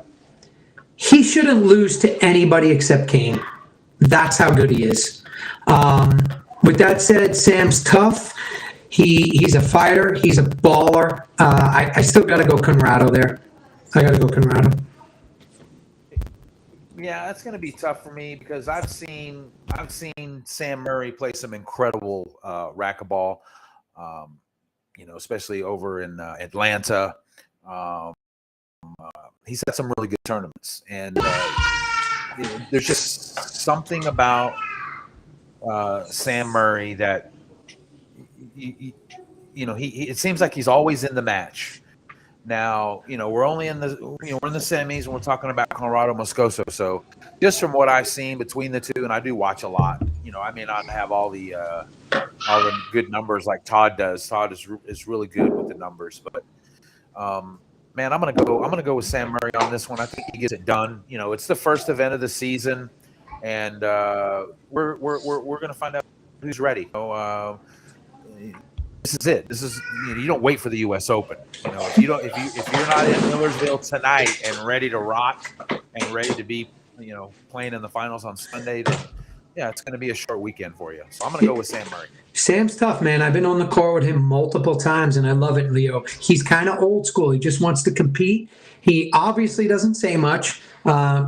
He shouldn't lose to anybody except Kane. That's how good he is. With that said, Sam's tough. He's a fighter. He's a baller. I still got to go Conrado there. I got to go Conrado. Yeah, that's going to be tough for me because I've seen Sam Murray play some incredible racquetball. Especially over in Atlanta. He's had some really good tournaments, and there's just something about Sam Murray that it seems like he's always in the match. Now, we're only in the we're in the semis, and we're talking about Colorado Moscoso. So, just from what I've seen between the two, and I do watch a lot. I may not have all the good numbers like Todd does. Todd is really good with the numbers, but man, I'm gonna go with Sam Murray on this one. I think he gets it done. It's the first event of the season, and we're gonna find out who's ready. This is it. This is you don't wait for the U.S. Open. If you're not in Millersville tonight and ready to rock and ready to be playing in the finals on Sunday, then yeah, it's going to be a short weekend for you. So I'm going to go with Sam Murray. Sam's tough, man. I've been on the court with him multiple times, and I love it, Leo. He's kind of old school. He just wants to compete. He obviously doesn't say much.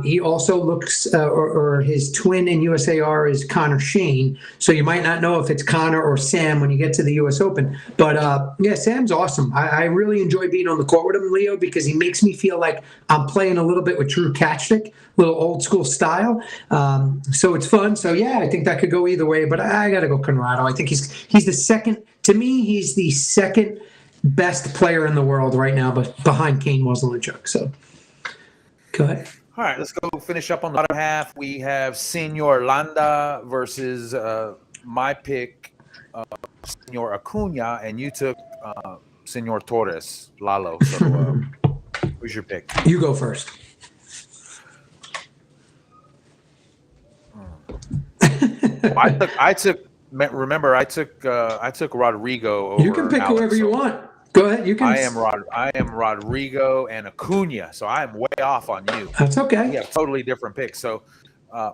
He also looks, or his twin in USAR is Connor Shane. So you might not know if it's Connor or Sam when you get to the U.S. Open. But yeah, Sam's awesome. I really enjoy being on the court with him, Leo, because he makes me feel like I'm playing a little bit with Drew Katchnick, little old school style. So it's fun. So yeah, I think that could go either way. But I got to go Conrado. I think he's the second. To me, he's the second best player in the world right now, but behind Kane Wozniacki. So go ahead. All right, let's go finish up on the bottom half. We have Senor Landa versus my pick, Senor Acuna, and you took Senor Torres, Lalo. So who's your pick? You go first. I took. Remember, I took Rodrigo over You can pick Alex, whoever you want. Go ahead. You can. I am Rodrigo and Acuna, so I am way off on you. That's okay. We have totally different picks. So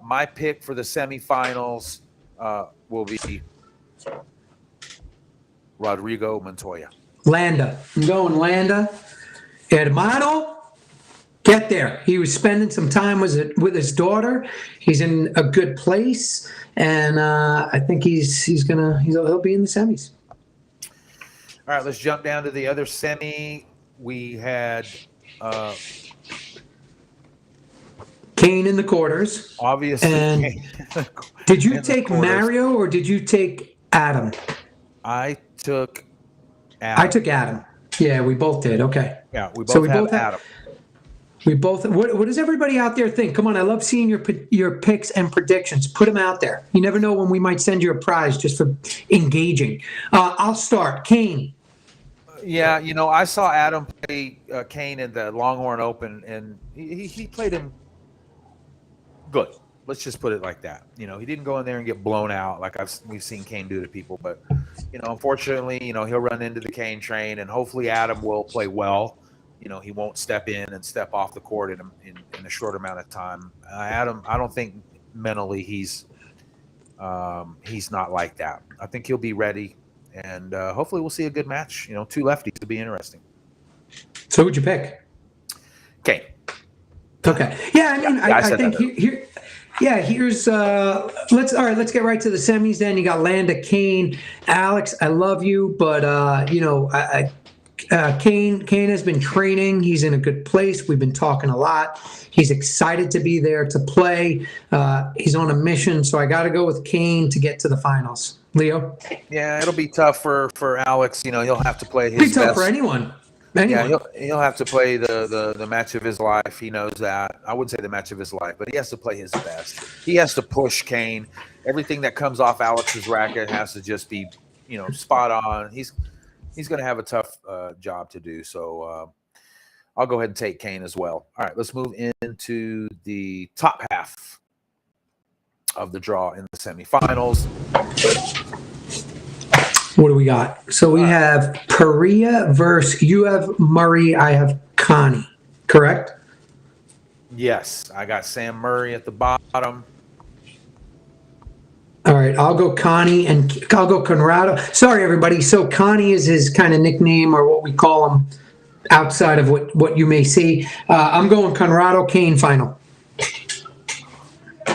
my pick for the semifinals will be Rodrigo Montoya. Landa. I'm going Landa. Hermano, get there. He was spending some time with his daughter. He's in a good place, and I think he'll be in the semis. All right, let's jump down to the other semi. We had Kane in the quarters. Obviously. And did you take Mario or did you take Adam? I took Adam. I took Adam. Yeah, we both did. Okay. Yeah, we both have Adam. We both. What does everybody out there think? Come on, I love seeing your picks and predictions. Put them out there. You never know when we might send you a prize just for engaging. I'll start. Kane. Yeah, I saw Adam play Kane in the Longhorn Open, and he played him good. Let's just put it like that. He didn't go in there and get blown out like we've seen Kane do to people. But unfortunately, he'll run into the Kane train, and hopefully Adam will play well. He won't step in and step off the court in a short amount of time. Adam, I don't think mentally he's not like that. I think he'll be ready. And hopefully we'll see a good match. Two lefties will be interesting. So who'd you pick? Kane. Okay. Yeah, I think here. Yeah, here's let's get right to the semis. Then you got Landa, Kane, Alex. I love you, but Kane has been training. He's in a good place. We've been talking a lot. He's excited to be there to play. He's on a mission, so I got to go with Kane to get to the finals. Leo? Yeah, it'll be tough for Alex. He'll have to play his It'll be tough best. for anyone. Yeah, he'll have to play the match of his life. He knows that. I wouldn't say the match of his life, but he has to play his best. He has to push Kane. Everything that comes off Alex's racket has to just be, spot on. He's going to have a tough job to do. So I'll go ahead and take Kane as well. All right, let's move into the top half of the draw in the semifinals. What do we got? So we have Perea versus you have Murray. I have Connie. Correct? Yes, I got Sam Murray at the bottom. All right, I'll go Connie and I'll go Conrado. Sorry, everybody. So Connie is his kind of nickname or what we call him outside of what you may see. I'm going Conrado Kane final.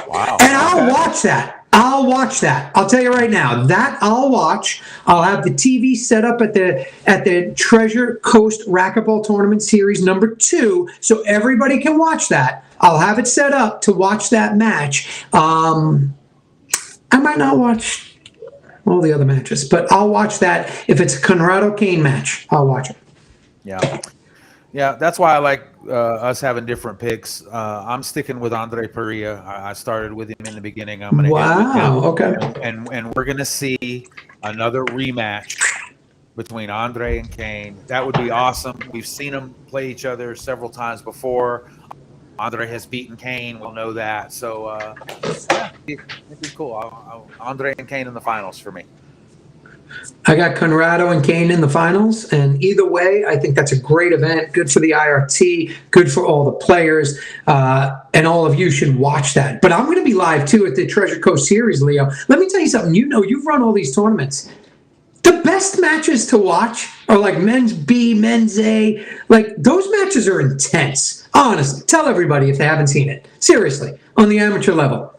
Wow. And I'll watch that. I'll tell you right now, that I'll watch. I'll have the TV set up at the Treasure Coast Racquetball Tournament Series number 2, so everybody can watch that. I'll have it set up to watch that match. I might not watch all the other matches, but I'll watch that. If it's a Conrado Kane match, I'll watch it. Yeah. Yeah, that's why I like us having different picks. I'm sticking with Andre Perea. I started with him in the beginning. I'm going to end with him. Wow. Okay. And we're going to see another rematch between Andre and Kane. That would be awesome. We've seen them play each other several times before. Andre has beaten Kane. We'll know that. So, yeah, it'd be cool. Andre and Kane in the finals for me. I got Conrado and Kane in the finals, and either way, I think that's a great event. Good for the IRT, good for all the players, and all of you should watch that. But I'm going to be live too at the Treasure Coast Series, Leo. Let me tell you something. You know, you've run all these tournaments. The best matches to watch are like men's B, men's A. Like those matches are intense. Honest. Tell everybody if they haven't seen it. Seriously, on the amateur level.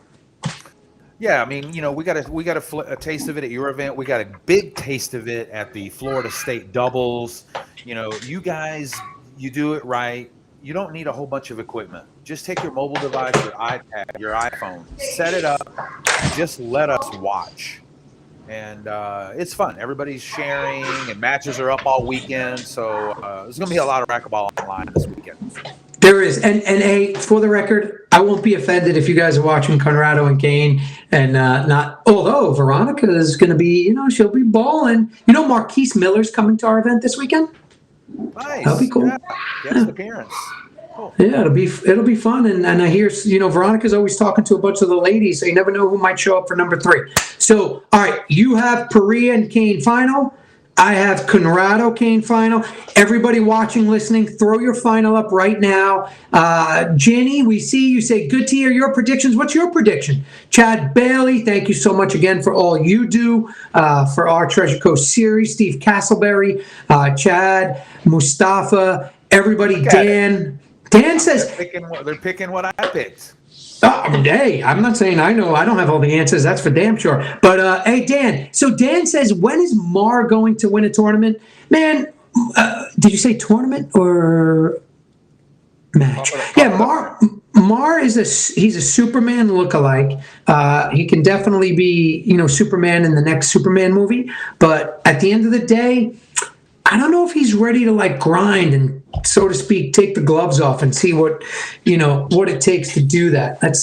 Yeah, I mean, you know, we got a taste of it at your event. We got a big taste of it at the Florida State doubles. You know, you guys, you do it right. You don't need a whole bunch of equipment. Just take your mobile device, your iPad, your iPhone, set it up, and just let us watch. And it's fun. Everybody's sharing, and matches are up all weekend. So there's going to be a lot of racquetball online this weekend. There is, and hey, for the record, I won't be offended if you guys are watching Conrado and Kane, and not. Although Veronica is going to be, you know, she'll be balling. You know, Marquise Miller's coming to our event this weekend. Nice. That'll be cool. Yeah. Guest appearance. Cool. Yeah, it'll be fun, and I hear, you know, Veronica's always talking to a bunch of the ladies, so you never know who might show up for number 3. So, all right, you have Perea and Kane final. I have Conrado Kane final. Everybody watching, listening, throw your final up right now. Jenny, we see you say, good to hear your predictions. What's your prediction? Chad Bailey, thank you so much again for all you do for our Treasure Coast series. Steve Castleberry, Chad, Mustafa, everybody, Dan. Dan says they're picking what I picked. Hey, I'm not saying I know. I don't have all the answers. That's for damn sure. But hey, Dan. So Dan says, when is Mar going to win a tournament? Man, did you say tournament or match? Yeah, Mar is he's a Superman lookalike. He can definitely be, you know, Superman in the next Superman movie. But at the end of the day, I don't know if he's ready to like grind and, so to speak, take the gloves off and see what it takes to do that. That's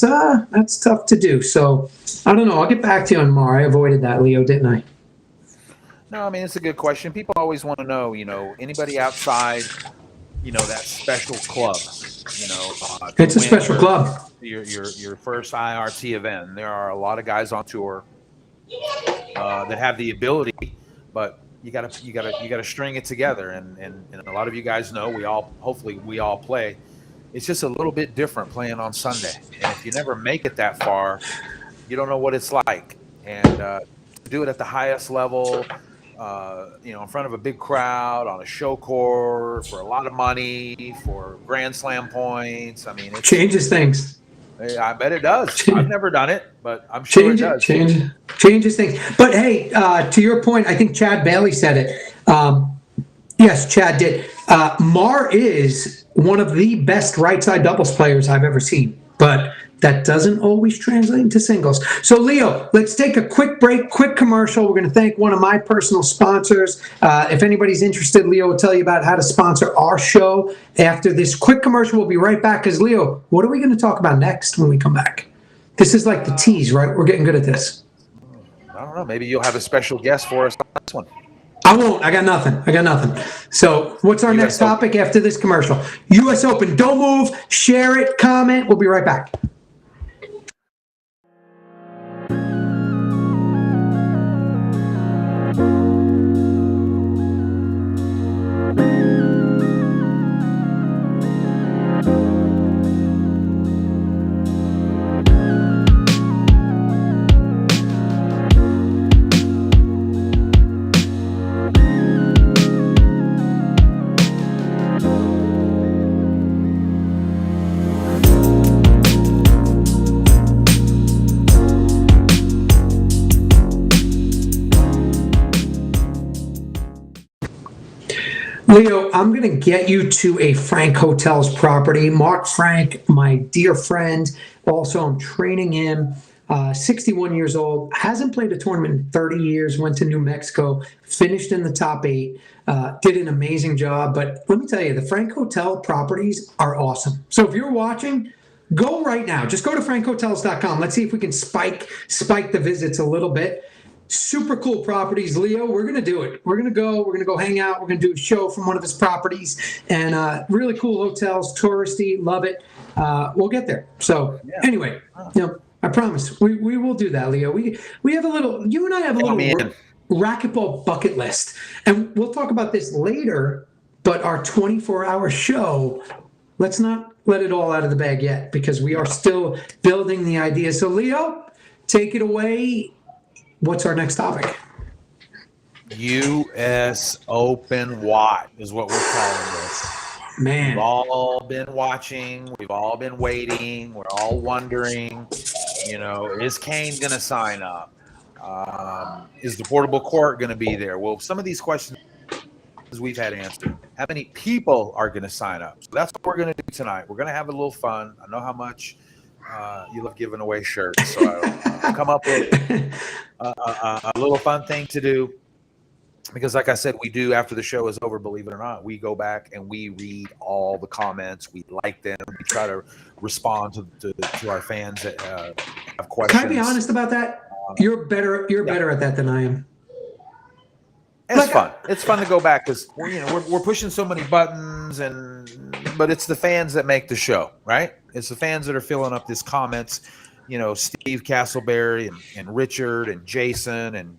tough to do. So I don't know. I'll get back to you on Mar. I avoided that, Leo, didn't I? No, I mean, it's a good question. People always want to know, you know, anybody outside, you know, that special club, you know. It's a special club. Your first IRT event. There are a lot of guys on tour that have the ability, but you gotta string it together, and a lot of you guys know we all play. It's just a little bit different playing on Sunday, and if you never make it that far, you don't know what it's like. And to do it at the highest level, you know, in front of a big crowd on a show court for a lot of money, for Grand Slam points. I mean, it changes things. I bet it does. I've never done it, but I'm sure it does. Changes things. But hey, to your point, I think Chad Bailey said it. Yes, Chad did. Mar is one of the best right side doubles players I've ever seen, but that doesn't always translate into singles. So, Leo, let's take a quick break, quick commercial. We're going to thank one of my personal sponsors. If anybody's interested, Leo will tell you about how to sponsor our show. After this quick commercial, we'll be right back. Because, Leo, what are we going to talk about next when we come back? This is like the tease, right? We're getting good at this. I don't know. Maybe you'll have a special guest for us on this one. I won't. I got nothing. So what's our next topic after this commercial? U.S. Open. Don't move. Share it. Comment. We'll be right back. Leo, I'm going to get you to a Frank Hotels property. Mark Frank, my dear friend. Also, I'm training him 61 years old, hasn't played a tournament in 30 years, went to New Mexico, finished in the top 8, did an amazing job. But let me tell you, the Frank Hotel properties are awesome. So if you're watching, go right now. Just go to frankhotels.com. Let's see if we can spike the visits a little bit. Super cool properties, Leo. We're going to do it. We're going to go hang out. We're going to do a show from one of his properties, and really cool hotels, touristy, love it. We'll get there. So anyway, I promise we will do that, Leo. We have a little, you and I have a little racquetball bucket list, and we'll talk about this later, but our 24-hour show, let's not let it all out of the bag yet, because we are still building the idea. So Leo, take it away. What's our next topic? U.S. Open Watch is what we're calling this. Man, we've all been watching. We've all been waiting. We're all wondering, is Kane going to sign up? Is the portable court going to be there? Well, some of these questions we've had answered. How many people are going to sign up? So that's what we're going to do tonight. We're going to have a little fun. I know how much you love giving away shirts, so I'll come up with a little fun thing to do, because like I said, we do, after the show is over, believe it or not, we go back and we read all the comments, we like them, we try to respond to our fans that have questions. Can I be honest about that? You're better at that than I am. It's fun. It's fun to go back, because we're pushing so many buttons, but it's the fans that make the show, right? It's the fans that are filling up these comments. Steve Castleberry and Richard and Jason and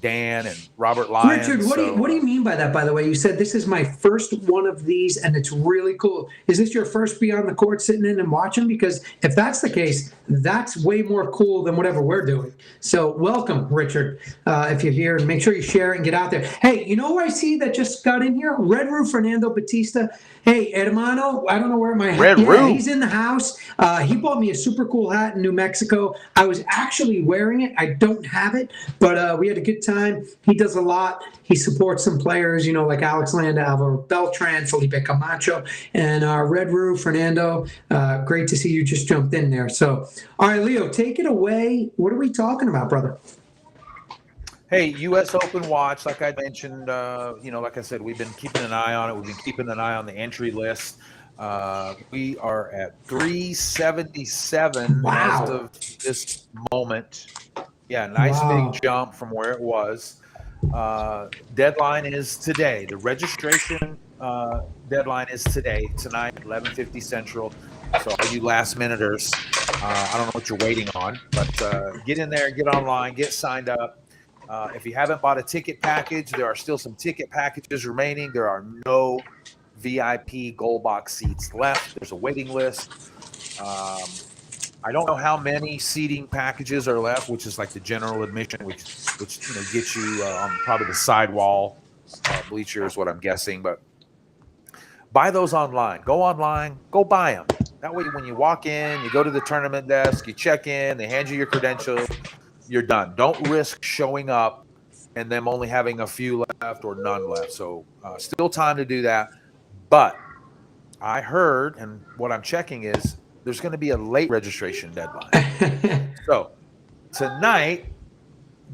Dan and Robert Lyons. Richard, what do you mean by that, by the way? You said this is my first one of these, and it's really cool. Is this your first beyond the court sitting in and watching? Because if that's the case, that's way more cool than whatever we're doing. So welcome, Richard, if you're here, and make sure you share it and get out there. Hey, you know who I see that just got in here? Red Roof Fernando Batista. Hey, hermano, I don't know where my hat is. Yeah, he's in the house. He bought me a super cool hat in New Mexico. I was actually wearing it. I don't have it, but we had a good time. He does a lot. He supports some players, like Alex Landa, Alvaro Beltran, Felipe Camacho, and Red Roof, Fernando. Great to see you just jumped in there. So, all right, Leo, take it away. What are we talking about, brother? Hey, U.S. Open Watch, like I mentioned, like I said, we've been keeping an eye on it. We've been keeping an eye on the entry list. We are at 377 as of this moment. Yeah, nice big jump from where it was. Deadline is today. The registration deadline is today, tonight, 11:50 Central. So all you last minuters, I don't know what you're waiting on, but get in there, get online, get signed up. If you haven't bought a ticket package, there are still some ticket packages remaining. There are no VIP gold box seats left. There's a waiting list. I don't know how many seating packages are left, which is like the general admission, which gets you on probably the sidewall bleachers, what I'm guessing. But buy those online. Go online. Go buy them. That way, when you walk in, you go to the tournament desk, you check in, they hand you your credentials. You're done. Don't risk showing up and them only having a few left or none left. So still time to do that. But I heard, and what I'm checking is, there's going to be a late registration deadline. So tonight,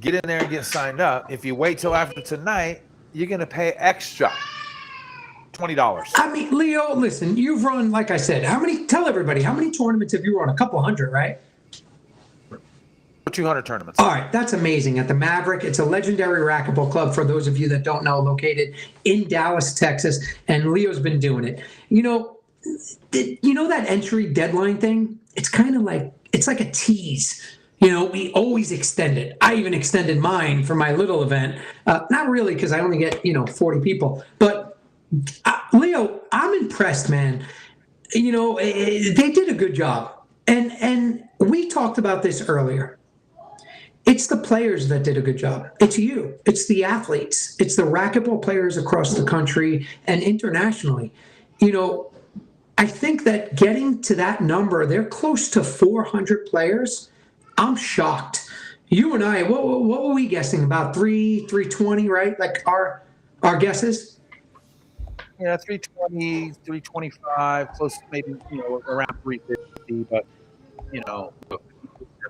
get in there and get signed up. If you wait till after tonight, you're going to pay extra $20. I mean, Leo, listen, you've run, like I said, tell everybody, how many tournaments have you run? A couple hundred, right? 200 tournaments. All right, that's amazing. At the Maverick, it's a legendary racquetball club, for those of you that don't know, located in Dallas, Texas, and Leo's been doing it. That entry deadline thing, it's kind of like, it's like a tease. We always extend it. I even extended mine for my little event. Not really, because I only get, 40 people. But, Leo, I'm impressed, man. They did a good job. And we talked about this earlier. It's the players that did a good job. It's you. It's the athletes. It's the racquetball players across the country and internationally. I think that getting to that number, they're close to 400 players. I'm shocked. You and I, what were we guessing? About 320, right? Like our guesses? Yeah, 320, 325, close to maybe, around 350. But,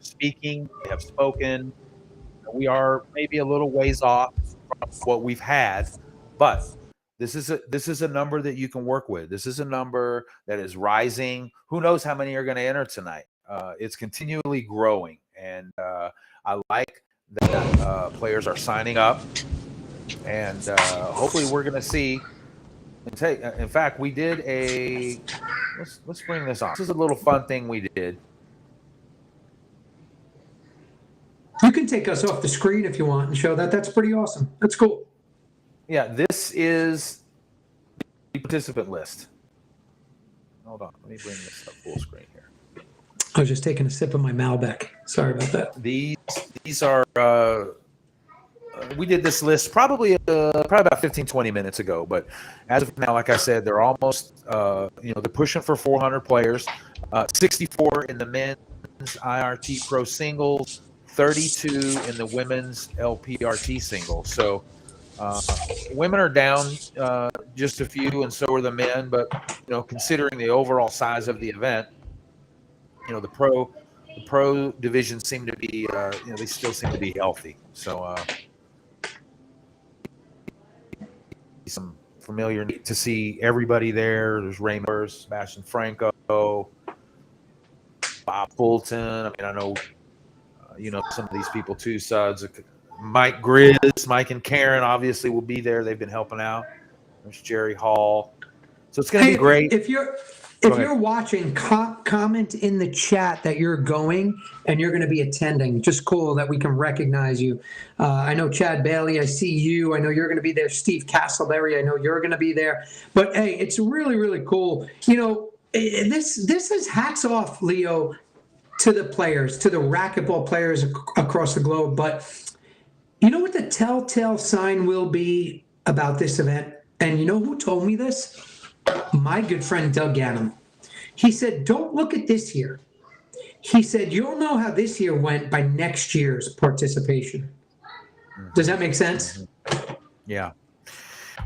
speaking, they have spoken. We are maybe a little ways off from what we've had, but this is a number that you can work with. This is a number that is rising. Who knows how many are going to enter tonight? It's continually growing, and I like that players are signing up, and hopefully we're going to see. In fact, we did a. Let's bring this on. This is a little fun thing we did. You can take us off the screen if you want and show that. That's pretty awesome. That's cool. Yeah, this is the participant list. Hold on. Let me bring this up full screen here. I was just taking a sip of my Malbec. Sorry about that. These are we did this list probably about 15, 20 minutes ago. But as of now, like I said, they're almost, they're pushing for 400 players, 64 in the men's IRT Pro Singles, 32 in the women's LPRT Singles. So women are down just a few, and so are the men. But, considering the overall size of the event, the pro divisions seem to be, they still seem to be healthy. So some familiar to see everybody there. There's Ray Murs, Sebastian Franco, Bob Fulton. I mean, I know, some of these people too, Suds. Mike Grizz, Mike and Karen obviously will be there. They've been helping out. There's Jerry Hall. So it's going to be great. If you're watching, comment in the chat that you're going and you're going to be attending. Just cool that we can recognize you. I know Chad Bailey, I see you. I know you're going to be there. Steve Castleberry, I know you're going to be there. But, hey, it's really, really cool. This is hats off, Leo, to the players, to the racquetball players across the globe. But you know what the telltale sign will be about this event? And you know who told me this? My good friend Doug Gannon. He said, don't look at this year. He said, you'll know how this year went by next year's participation. Does that make sense? Yeah.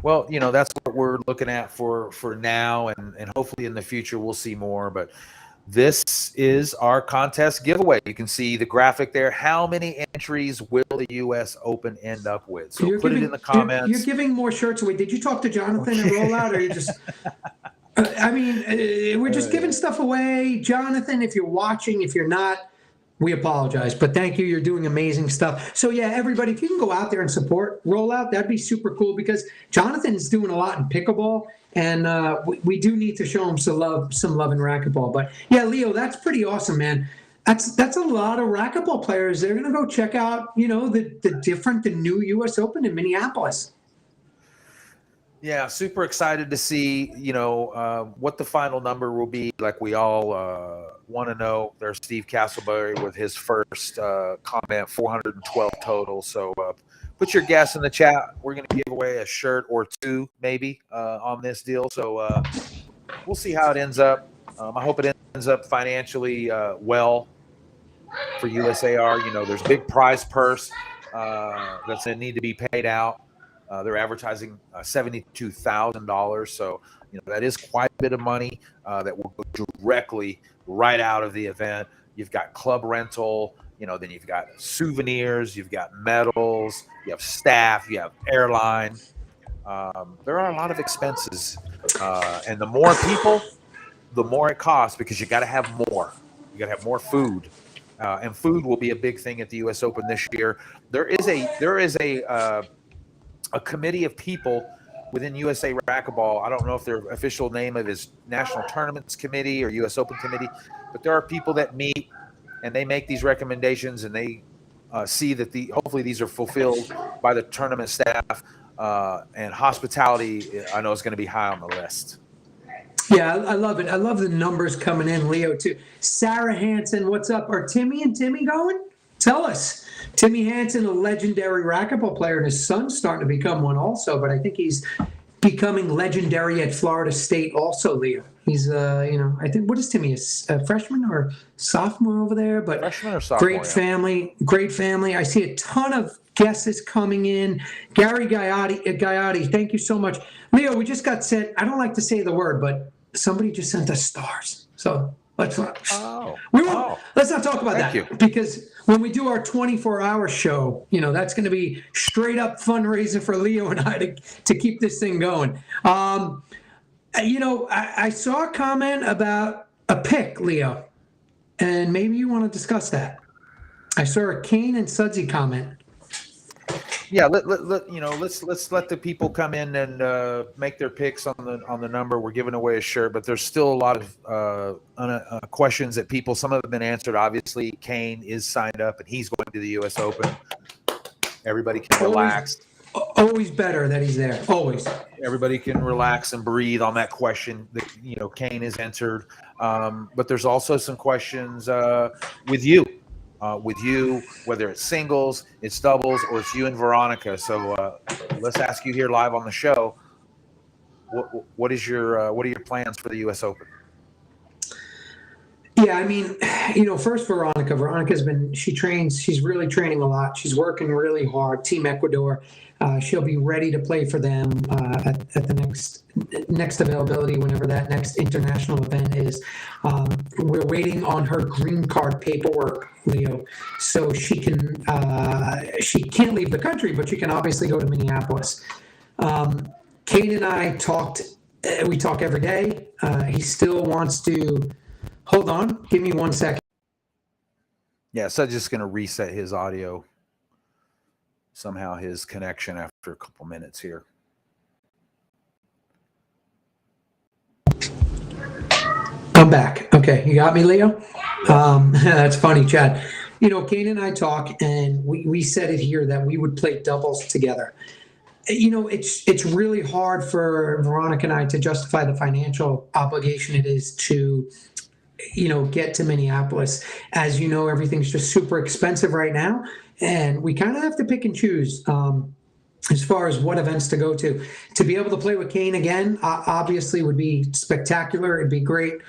Well, that's what we're looking at for now, and hopefully in the future we'll see more. But this is our contest giveaway. You can see the graphic there. How many entries will the U.S. Open end up with? So put it in the comments. You're giving more shirts away. Did you talk to Jonathan and roll out, or you just? We're just giving stuff away. Jonathan, if you're watching, if you're not, we apologize. But thank you. You're doing amazing stuff. So, yeah, everybody, if you can go out there and support Rollout, that'd be super cool, because Jonathan's doing a lot in pickleball, and we do need to show him some love in racquetball. But, yeah, Leo, that's pretty awesome, man. That's a lot of racquetball players. They're going to go check out, the new U.S. Open in Minneapolis. Yeah, super excited to see, what the final number will be. Like we all want to know. There's Steve Castleberry with his first comment, 412 total. So put your guess in the chat. We're going to give away a shirt or two maybe on this deal. So we'll see how it ends up. I hope it ends up financially well for USAR. There's big prize purse that's going to need to be paid out. They're advertising $72,000, so that is quite a bit of money that will go directly right out of the event. You've got club rental, then you've got souvenirs, you've got medals, you have staff, you have airline. There are a lot of expenses, and the more people, the more it costs, because you got to have more. You got to have more food, and food will be a big thing at the U.S. Open this year. There is a committee of people within USA Racquetball. I don't know if their official name of is National Tournaments Committee or US Open Committee, but there are people that meet and they make these recommendations, and they see that hopefully these are fulfilled by the tournament staff, and hospitality I know is going to be high on the list. Yeah, I love it. I love the numbers coming in, Leo, too. Sarah Hansen, what's up? Are Timmy and Timmy going? Tell us. Timmy Hansen, a legendary racquetball player, and his son's starting to become one also, but I think he's becoming legendary at Florida State also, Leo. He's, I think, what is Timmy, a freshman or sophomore over there? But freshman or sophomore, great family. I see a ton of guesses coming in. Gary Gaiotti, thank you so much. Leo, we just got sent, I don't like to say the word, but somebody just sent us stars. So Let's Oh. we won't. Let's not talk about Thank that you. because when we do our 24-hour show, that's going to be straight up fundraising for Leo and I to keep this thing going. I saw a comment about a pick, Leo, and maybe you want to discuss that. I saw a Kane and Sudsy comment. Yeah, let's let the people come in and make their picks on the number. We're giving away a shirt, but there's still a lot of questions that people. Some of them have been answered. Obviously, Kane is signed up and he's going to the U.S. Open. Everybody can relax. Always better that he's there. Always. Everybody can relax and breathe on that question that Kane is entered. But there's also some questions with you. Whether it's singles, it's doubles, or it's you and Veronica. So let's ask you here live on the show. What are your plans for the U.S. Open? Yeah, I mean, first she's really training a lot. She's working really hard. Team Ecuador, she'll be ready to play for them at the next availability, whenever that next international event is. We're waiting on her green card paperwork, Leo, so she can't leave the country, but she can obviously go to Minneapolis. Kane and I talked. We talk every day. He still wants to. Hold on. Give me 1 second. Yeah, so I'm just going to reset his audio. Somehow his connection after a couple minutes here. I'm back. Okay, you got me, Leo? That's funny, Chad. Kane and I talk, and we said it here that we would play doubles together. It's really hard for Veronica and I to justify the financial obligation it is to get to Minneapolis. As you know, everything's just super expensive right now, and we kind of have to pick and choose as far as what events to go to. To be able to play with Kane again, obviously would be spectacular. It'd be great.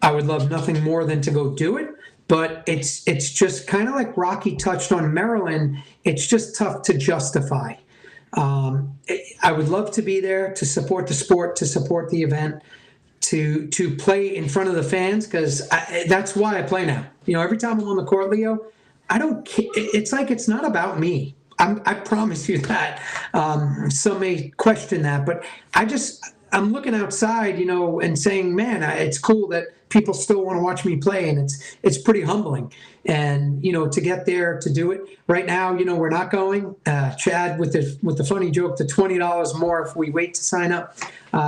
I would love nothing more than to go do it, but it's just kind of like Rocky touched on Maryland. It's just tough to justify. I would love to be there to support the sport, to support the event, to play in front of the fans, because that's why I play now. Every time I'm on the court, Leo, I don't. It's like it's not about me. I promise you that. Some may question that, but I'm looking outside, and saying, man, it's cool that people still want to watch me play, and it's pretty humbling. And to get there to do it right now, we're not going. Chad with the funny joke, the $20 more if we wait to sign up.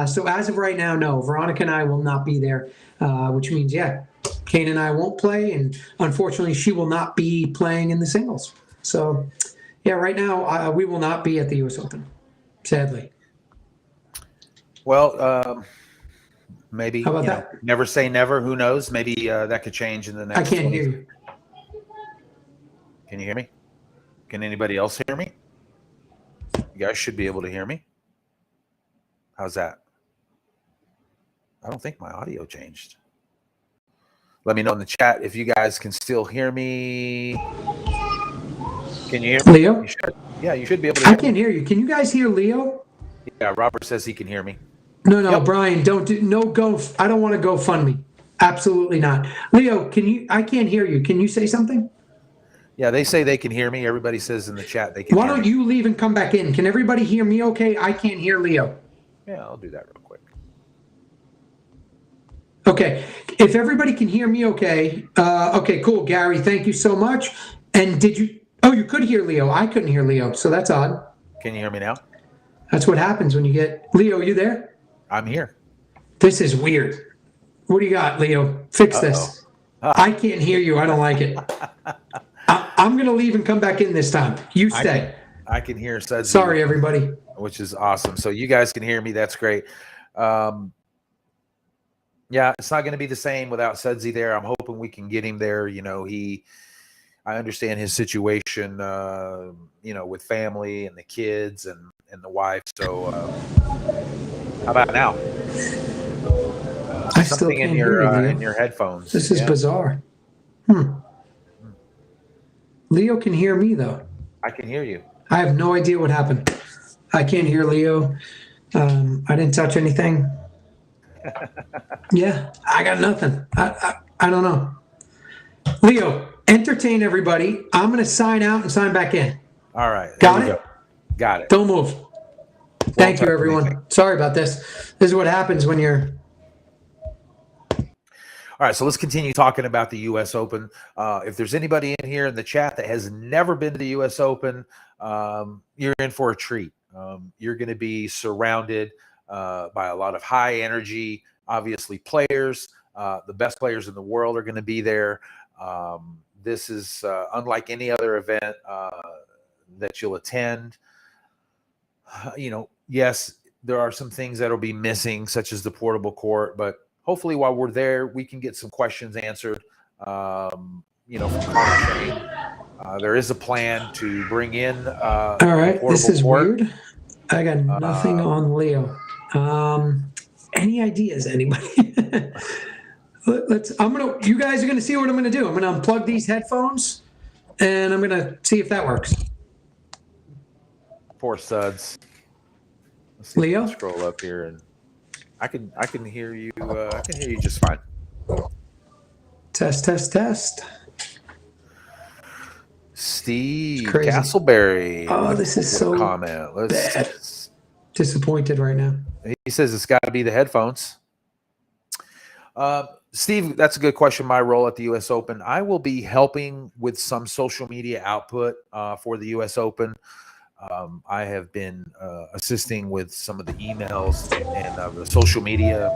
So as of right now, no, Veronica and I will not be there, which means Kane and I won't play, and unfortunately, she will not be playing in the singles. So right now we will not be at the U.S. Open, sadly. Well, maybe. How about that? Never say never. Who knows? Maybe that could change in the next. I can't hear you. Can you hear me? Can anybody else hear me? You guys should be able to hear me. How's that? I don't think my audio changed. Let me know in the chat if you guys can still hear me. Can you hear me? Leo? You should be able to hear me. I can't hear you. Can you guys hear Leo? Yeah, Robert says he can hear me. No, Yep. Brian, I don't want to go fund me. Absolutely not. Leo, I can't hear you. Can you say something? Yeah, they say they can hear me. Everybody says in the chat they can Why hear don't me. you leave and come back in? Can everybody hear me okay? I can't hear Leo. Yeah, I'll do that real quick. Okay. If everybody can hear me okay. Okay, cool. Gary, thank you so much. And you could hear Leo. I couldn't hear Leo, so that's odd. Can you hear me now? That's what happens when you get... Leo, are you there? I'm here. This is weird. What do you got, Leo? Fix this. I can't hear you. I don't like it. I'm going to leave and come back in this time. You stay. I can hear Sudsy. Sorry, everybody. Which is awesome. So you guys can hear me. That's great. It's not going to be the same without Sudsy there. I'm hoping we can get him there. I understand his situation, with family and the kids and the wife. So how about now? I still Something can't in hear you, in your headphones. This is bizarre. Leo can hear me, though. I can hear you. I have no idea what happened. I can't hear Leo. I didn't touch anything. Yeah, I got nothing. I don't know. Leo, entertain everybody. I'm going to sign out and sign back in. All right. Got it? Got it. Don't move. Thank you, touch everyone. anything. Sorry about this. This is what happens when you're... All right, so let's continue talking about the U.S. Open. If there's anybody in here in the chat that has never been to the U.S. Open, you're in for a treat. You're going to be surrounded by a lot of high energy, obviously players. The best players in the world are going to be there. This is unlike any other event that you'll attend. Yes, there are some things that will be missing, such as the portable court, but hopefully while we're there, we can get some questions answered, from commentary. There is a plan to bring in All right, this is court. weird. I got nothing on Leo. Any ideas, anybody? You guys are gonna see what I'm gonna do. I'm gonna unplug these headphones and I'm gonna see if that works. Poor Suds. Let's see, Leo? I'll scroll up here and I can hear you. I can hear you just fine. Test. Steve Crazy. Castleberry. Oh, this is so comment. bad. Disappointed right now. He says it's got to be the headphones. Steve, that's a good question. My role at the U.S. Open, I will be helping with some social media output for the U.S. Open. I have been assisting with some of the emails and the social media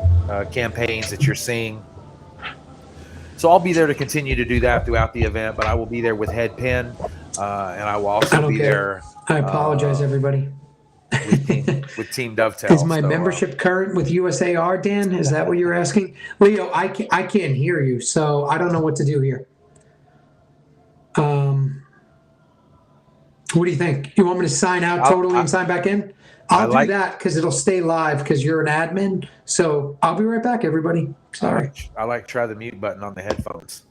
campaigns that you're seeing. So I'll be there to continue to do that throughout the event, but I will be there with Head Pin, and I will also be there. I apologize, everybody. with Team Dovetail. Is my membership current with USAR, Dan? Is that what you're asking? Leo, I can't hear you, so I don't know what to do here. What do you think? You want me to sign out totally and sign back in? I'll do that because it'll stay live because you're an admin. So I'll be right back, everybody. Sorry. I like try the mute button on the headphones.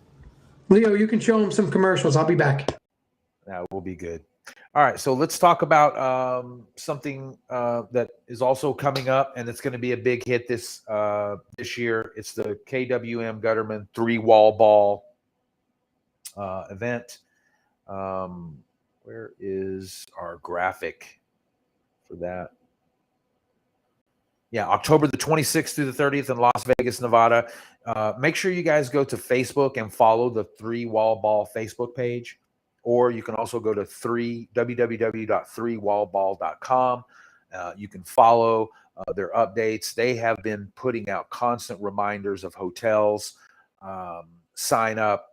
Leo, you can show them some commercials. I'll be back. That will be good. All right, so let's talk about something that is also coming up, and it's going to be a big hit this year. It's the KWM Gutterman 3-wall ball event. Where is our graphic for that? Yeah, October the 26th through the 30th in Las Vegas, Nevada. Make sure you guys go to Facebook and follow the 3-wall ball Facebook page. Or you can also go to www.3wallball.com. You can follow their updates. They have been putting out constant reminders of hotels. Sign up.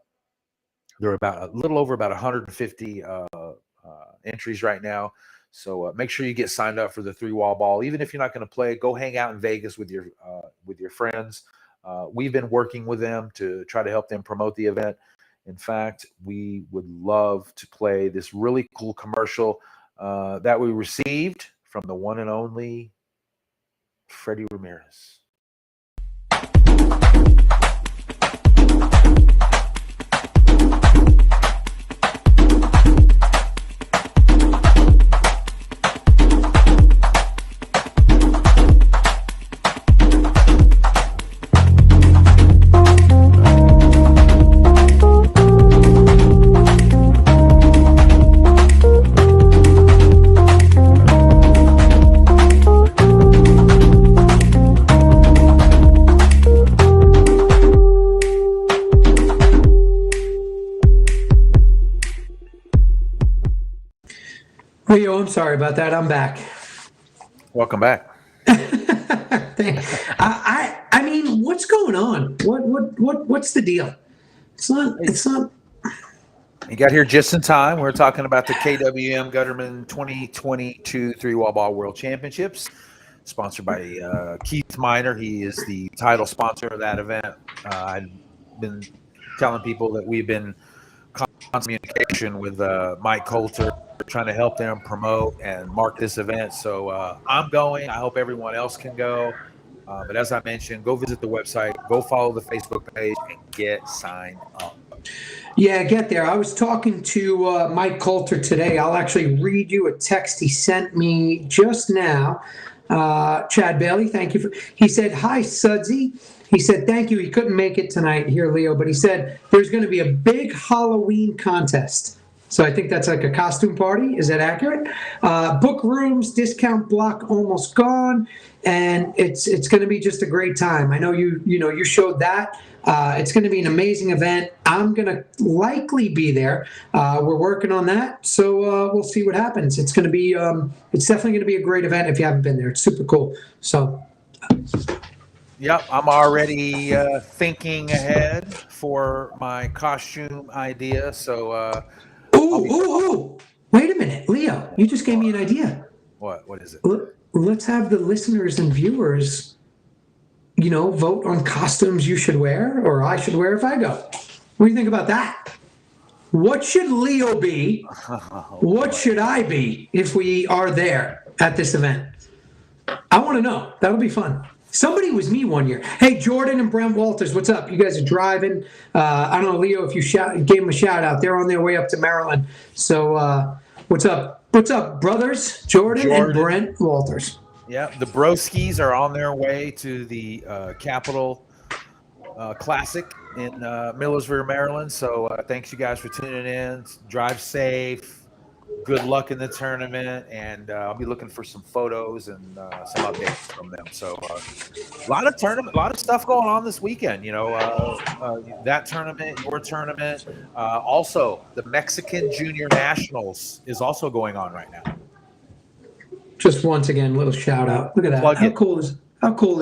They're about a little over about 150 entries right now. So make sure you get signed up for the 3-wall ball. Even if you're not going to play, go hang out in Vegas with your friends. We've been working with them to try to help them promote the event. In fact, we would love to play this really cool commercial that we received from the one and only Freddie Ramirez. Leo, I'm sorry about that. I'm back. Welcome back. I mean, what's going on? What's the deal? It's not. You got here just in time. We're talking about the KWM Gutterman 2022 3-wall ball world championships, sponsored by Keith Miner. He is the title sponsor of that event. I've been telling people that we've been constant communication with Mike Coulter, trying to help them promote and mark this event. So I'm going. I hope everyone else can go. But as I mentioned, go visit the website, go follow the Facebook page, and get signed up. Yeah, get there. I was talking to Mike Coulter today. I'll actually read you a text he sent me just now. Chad Bailey, thank you. He said, "Hi, Sudsy. He said, thank you. He couldn't make it tonight here, Leo, but he said there's going to be a big Halloween contest. So I think that's like a costume party. Is that accurate? Book rooms, discount block almost gone, and it's going to be just a great time. I know you showed that. It's going to be an amazing event. I'm going to likely be there. We're working on that, so we'll see what happens. It's going to be it's definitely going to be a great event if you haven't been there. It's super cool. So. Yep, I'm already thinking ahead for my costume idea. So. Ooh! Wait a minute, Leo. You just gave me an idea. What is it? Let's have the listeners and viewers, vote on costumes you should wear or I should wear if I go. What do you think about that? What should Leo be? What should I be if we are there at this event? I want to know. That'll be fun. Somebody was me one year. Hey, Jordan and Brent Walters, what's up? You guys are driving. I don't know, Leo, if you gave them a shout out. They're on their way up to Maryland. So what's up? What's up, brothers? Jordan and Brent Walters. Yeah, the Broskis are on their way to the Capitol Classic in Millersville, Maryland. So thanks you guys for tuning in. Drive safe. Good luck in the tournament, and I'll be looking for some photos and some updates from them. So a lot of stuff going on this weekend. That tournament, your tournament. Also, the Mexican Junior Nationals is also going on right now. Just once again, little shout out. Look at that. How cool is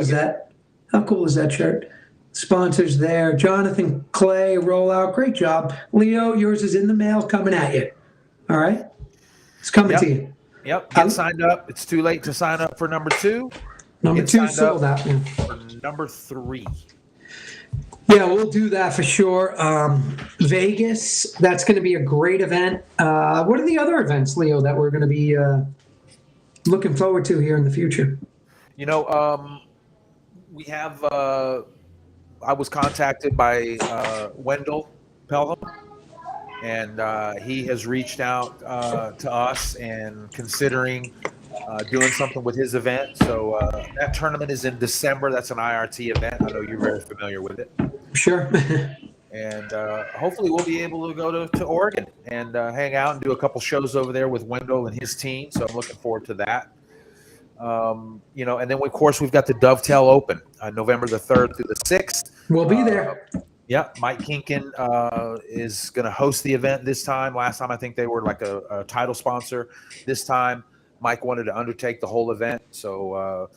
that? How cool is that shirt? Sponsors there. Jonathan Clay, rollout. Great job. Leo, yours is in the mail coming at you. All right. It's coming to you. Yep. Get signed up. It's too late to sign up for number 2. Number 2 sold out. For number 3. Yeah, we'll do that for sure. Vegas, that's going to be a great event. What are the other events, Leo, that we're going to be looking forward to here in the future? We have I was contacted by Wendell Pelham. And he has reached out to us and considering doing something with his event. So that tournament is in December. That's an IRT event. I know you're very familiar with it. Sure. And hopefully we'll be able to go to Oregon and hang out and do a couple shows over there with Wendell and his team. So I'm looking forward to that. And then of course we've got the Dovetail Open November the 3rd through the 6th. We'll be there. Yeah, Mike Kinkin is going to host the event this time. Last time, I think they were like a title sponsor. This time, Mike wanted to undertake the whole event. So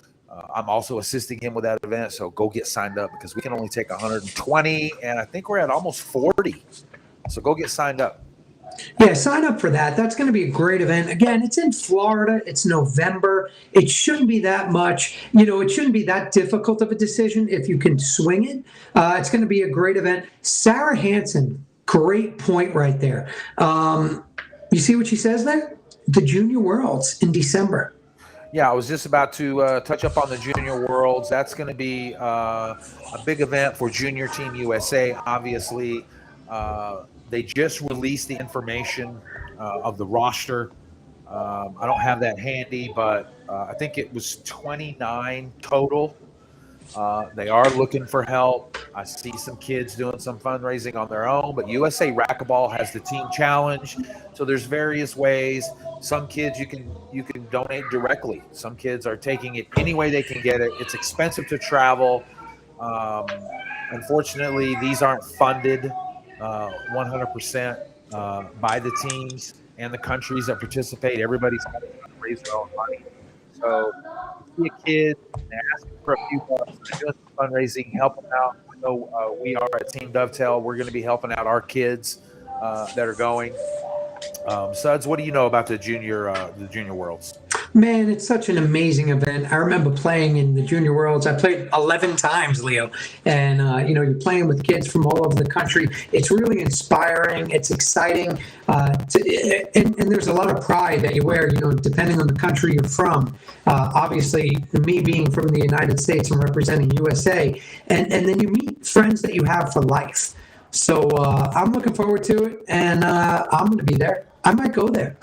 I'm also assisting him with that event. So go get signed up because we can only take 120, and I think we're at almost 40. So go get signed up. Yeah, sign up for that. That's going to be a great event. Again, it's in Florida. It's November. It shouldn't be that much. It shouldn't be that difficult of a decision if you can swing it. It's going to be a great event. Sarah Hansen, great point right there. You see what she says there? The Junior Worlds in December. Yeah, I was just about to touch up on the Junior Worlds. That's going to be a big event for Junior Team USA, obviously. They just released the information of the roster. I don't have that handy, but I think it was 29 total. They are looking for help. I see some kids doing some fundraising on their own, but USA Racquetball has the team challenge. So there's various ways. Some kids you can donate directly. Some kids are taking it any way they can get it. It's expensive to travel. Unfortunately, these aren't funded 100% by the teams and the countries that participate. Everybody's got to raise their own money. So see a kid and ask for a few bucks, doing some fundraising, help them out. I know we are at Team Dovetail. We're going to be helping out our kids that are going. Suds, what do you know about the Junior Worlds? Man, it's such an amazing event. I remember playing in the Junior Worlds. I played 11 times, Leo. And, you're playing with kids from all over the country. It's really inspiring. It's exciting. And there's a lot of pride that you wear, depending on the country you're from. Obviously, me being from the United States and representing USA. And then you meet friends that you have for life. So I'm looking forward to it. And I'm going to be there. I might go there.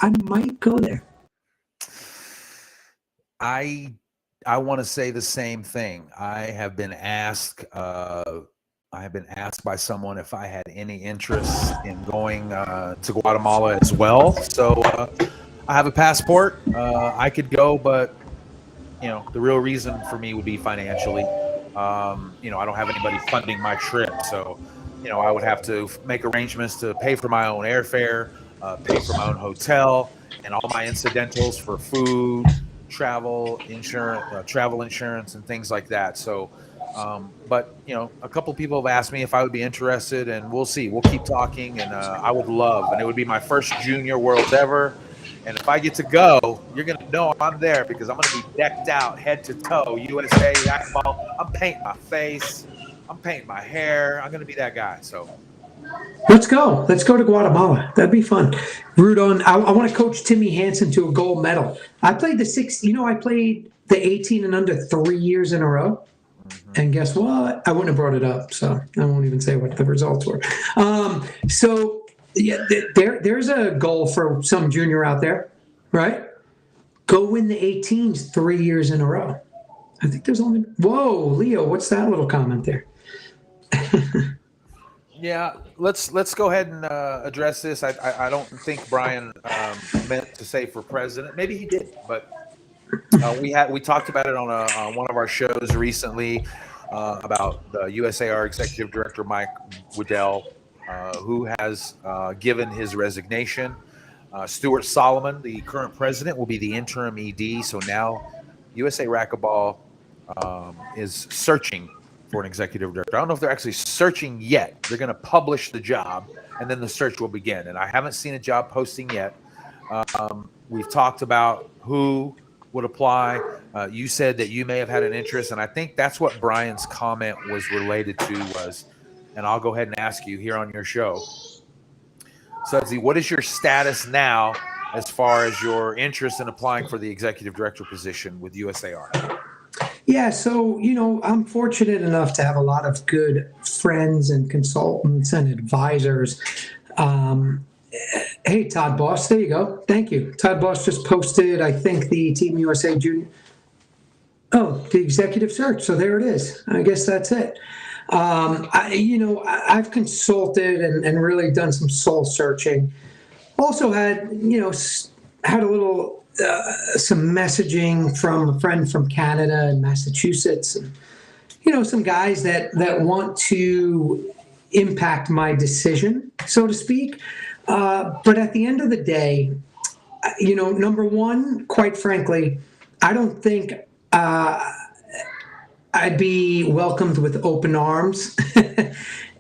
I want to say the same thing. I have been asked by someone if I had any interest in going to Guatemala as well. So I have a passport. I could go, but the real reason for me would be financially. I don't have anybody funding my trip, so I would have to make arrangements to pay for my own airfare, pay for my own hotel, and all my incidentals for food, travel insurance, and things like that. So, but a couple people have asked me if I would be interested, and we'll see. We'll keep talking, and I would love, and it would be my first junior worlds ever. And if I get to go, you're going to know I'm there because I'm going to be decked out head to toe. USA racquetball. I'm painting my face. I'm painting my hair. I'm going to be that guy. So let's go. Let's go to Guatemala. That'd be fun. Rudon, I want to coach Timmy Hansen to a gold medal. I played I played the 18 and under 3 years in a row. And guess what? I wouldn't have brought it up, so I won't even say what the results were. So yeah, there's a goal for some junior out there, right? Go win the 18s 3 years in a row. I think there's only whoa, Leo, what's that little comment there? Yeah, let's go ahead and address this. I don't think Brian meant to say for president. Maybe he did, but we talked about it on one of our shows recently about the USAR executive director Mike Waddell, who has given his resignation. Stuart Solomon, the current president, will be the interim ED. So now USA Racquetball is searching for an executive director. I don't know if they're actually searching yet. They're going to publish the job, and then the search will begin. And I haven't seen a job posting yet. We've talked about who would apply. You said that you may have had an interest, and I think that's what Brian's comment was related to was, and I'll go ahead and ask you here on your show. Sudsy, what is your status now as far as your interest in applying for the executive director position with USAR? Yeah, so, I'm fortunate enough to have a lot of good friends and consultants and advisors. Hey, Todd Boss, there you go. Thank you. Todd Boss just posted, I think, the Team USA Junior. Oh, the executive search. So there it is. I guess that's it. I've consulted and really done some soul searching. Also had a little some messaging from a friend from Canada and Massachusetts, and some guys that want to impact my decision, so to speak. But at the end of the day, number one, quite frankly, I don't think I'd be welcomed with open arms.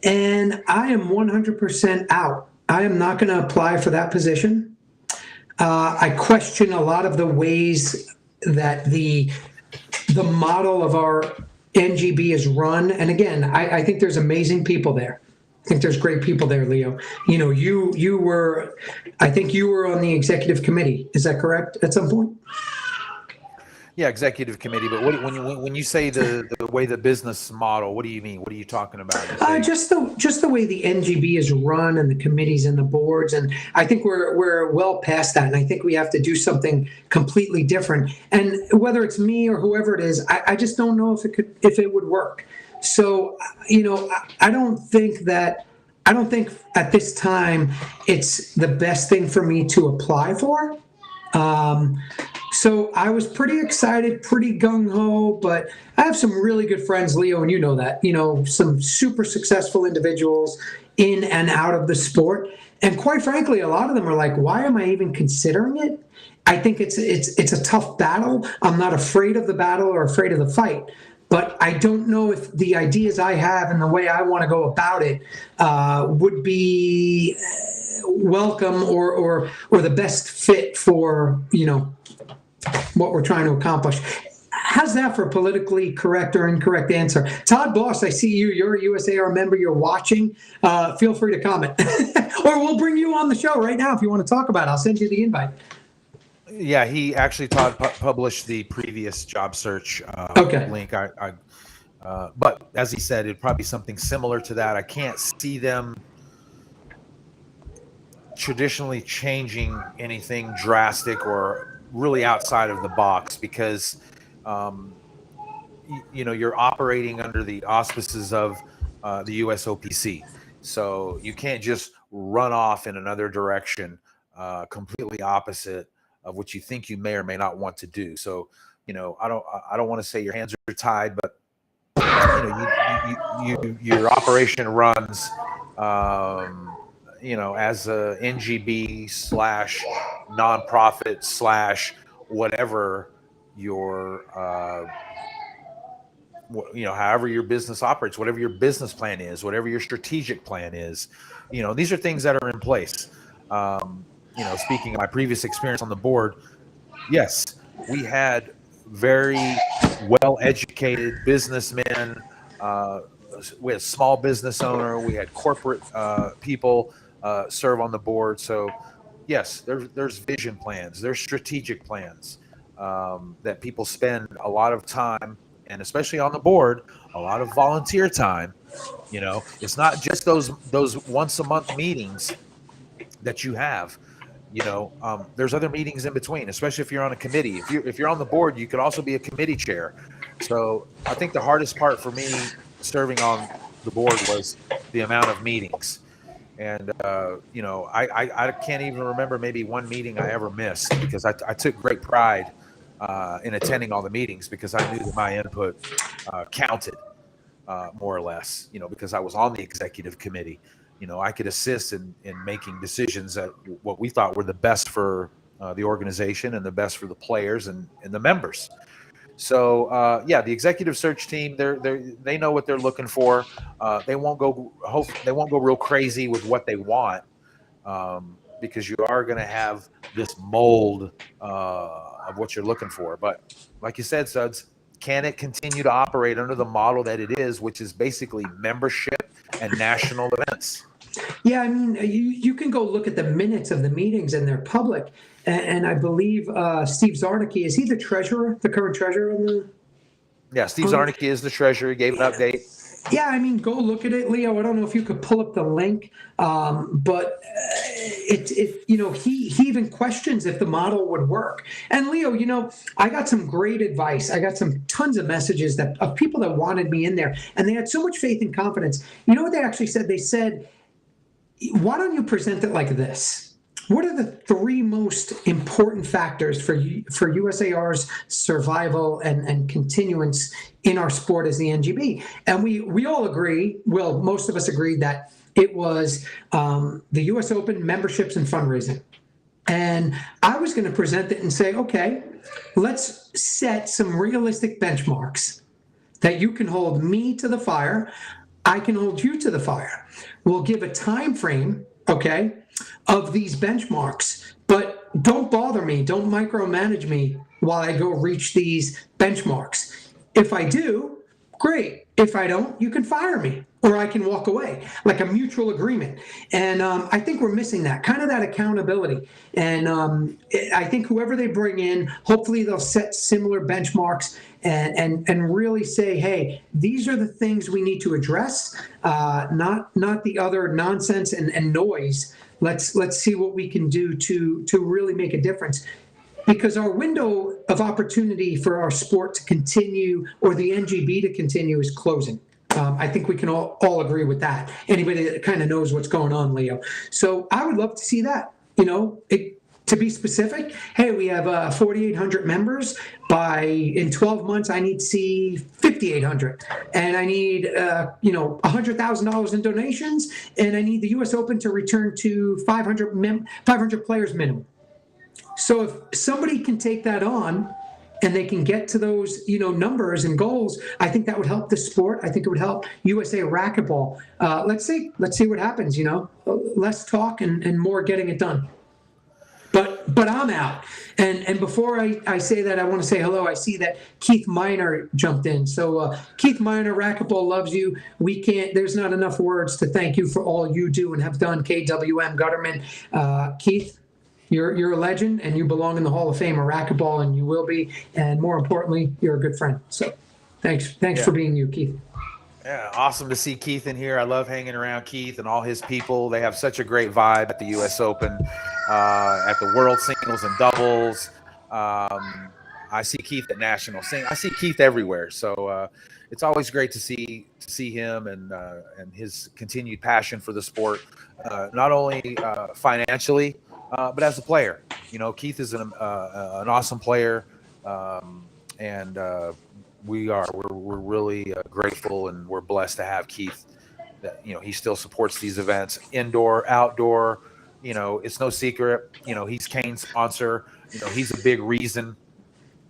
And I am 100% out. I am not going to apply for that position. I question a lot of the ways that the model of our NGB is run. And again, I think there's amazing people there. I think there's great people there, Leo. You were, I think you were on the executive committee. Is that correct at some point? Yeah, executive committee. But when you say the way the business model, what do you mean? What are you talking about? Just the way the NGB is run and the committees and the boards, and I think we're well past that. And I think we have to do something completely different. And whether it's me or whoever it is, I just don't know if it would work. So I don't think at this time it's the best thing for me to apply for. So I was pretty excited, pretty gung-ho, but I have some really good friends, Leo, and you know that, some super successful individuals in and out of the sport. And quite frankly, a lot of them are like, why am I even considering it? I think it's a tough battle. I'm not afraid of the battle or afraid of the fight, but I don't know if the ideas I have and the way I want to go about it would be welcome or the best fit for, what we're trying to accomplish. How's that for a politically correct or incorrect answer? Todd Boss, I see you. You're a USAR member. You're watching. Feel free to comment. Or we'll bring you on the show right now if you want to talk about it. I'll send you the invite. Yeah, he actually, Todd, published the previous job search link. But as he said, it'd probably be something similar to that. I can't see them traditionally changing anything drastic or really outside of the box because you're operating under the auspices of the USOPC. So you can't just run off in another direction, completely opposite of what you think you may or may not want to do. So, I don't want to say your hands are tied, but your operation runs, as a NGB / nonprofit / whatever your, however your business operates, whatever your business plan is, whatever your strategic plan is, these are things that are in place. Speaking of my previous experience on the board, yes, we had very well-educated businessmen. We had small business owner. We had corporate people serve on the board. So, yes, there's vision plans. There's strategic plans that people spend a lot of time, and especially on the board, a lot of volunteer time. It's not just those once a month meetings that you have. There's other meetings in between, especially if you're on a committee. If you're on the board, you could also be a committee chair. So I think the hardest part for me serving on the board was the amount of meetings. And I can't even remember maybe one meeting I ever missed, because I took great pride in attending all the meetings, because I knew that my input counted, more or less, because I was on the executive committee. I could assist in making decisions that what we thought were the best for the organization and the best for the players and the members. So the executive search team, they know what they're looking for. They won't go real crazy with what they want, because you are going to have this mold of what you're looking for. But like you said, Suds, can it continue to operate under the model that it is, which is basically membership and national events? Yeah, I mean, you can go look at the minutes of the meetings, and they're public. And I believe Steve Zarnicki, is he the treasurer, the current treasurer? Yeah, Steve Zarnicki is the treasurer. He gave an update. Yeah, I mean, go look at it, Leo. I don't know if you could pull up the link, but he even questions if the model would work. And Leo, I got some great advice. I got tons of messages of people that wanted me in there, and they had so much faith and confidence. You know what they actually said? They said, why don't you present it like this? What are the 3 most important factors for USAR's survival and continuance in our sport as the NGB? And we all agree, well, most of us agree, that it was the US Open, memberships, and fundraising. And I was going to present it and say, okay, let's set some realistic benchmarks that you can hold me to the fire. I can hold you to the fire. We'll give a time frame, okay, of these benchmarks, but don't bother me. Don't micromanage me while I go reach these benchmarks. If I do, great. If I don't, you can fire me, or I can walk away, like a mutual agreement. And I think we're missing that, kind of that accountability. And I think whoever they bring in, hopefully they'll set similar benchmarks and really say, hey, these are the things we need to address, not the other nonsense and noise. Let's see what we can do to really make a difference. Because our window of opportunity for our sport to continue, or the NGB to continue, is closing. I think we can all agree with that. Anybody that kind of knows what's going on, Leo. So I would love to see that. To be specific, hey, we have 4,800 members. In 12 months, I need to see 5,800, and I need $100,000 in donations, and I need the U.S. Open to return to 500 players minimum. So if somebody can take that on and they can get to those, numbers and goals, I think that would help the sport. I think it would help USA Racquetball. Let's see what happens, less talk and more getting it done. But I'm out. And before I say that, I want to say hello. I see that Keith Miner jumped in. So Keith Miner, Racquetball loves you. There's not enough words to thank you for all you do and have done, KWM Gutterman. Keith, you're a legend, and you belong in the Hall of Fame of Racquetball, and you will be. And more importantly, you're a good friend. So thanks for being you, Keith. Yeah, awesome to see Keith in here. I love hanging around Keith and all his people. They have such a great vibe at the U.S. Open, at the World Singles and Doubles. I see Keith at nationals. I see Keith everywhere. So it's always great to see him and his continued passion for the sport, not only financially, but as a player. You know, Keith is an awesome player, and we're really grateful, and we're blessed to have Keith. That, you know, he still supports these events, indoor, outdoor. You know, it's no secret. You know, he's Kane's sponsor. You know, he's a big reason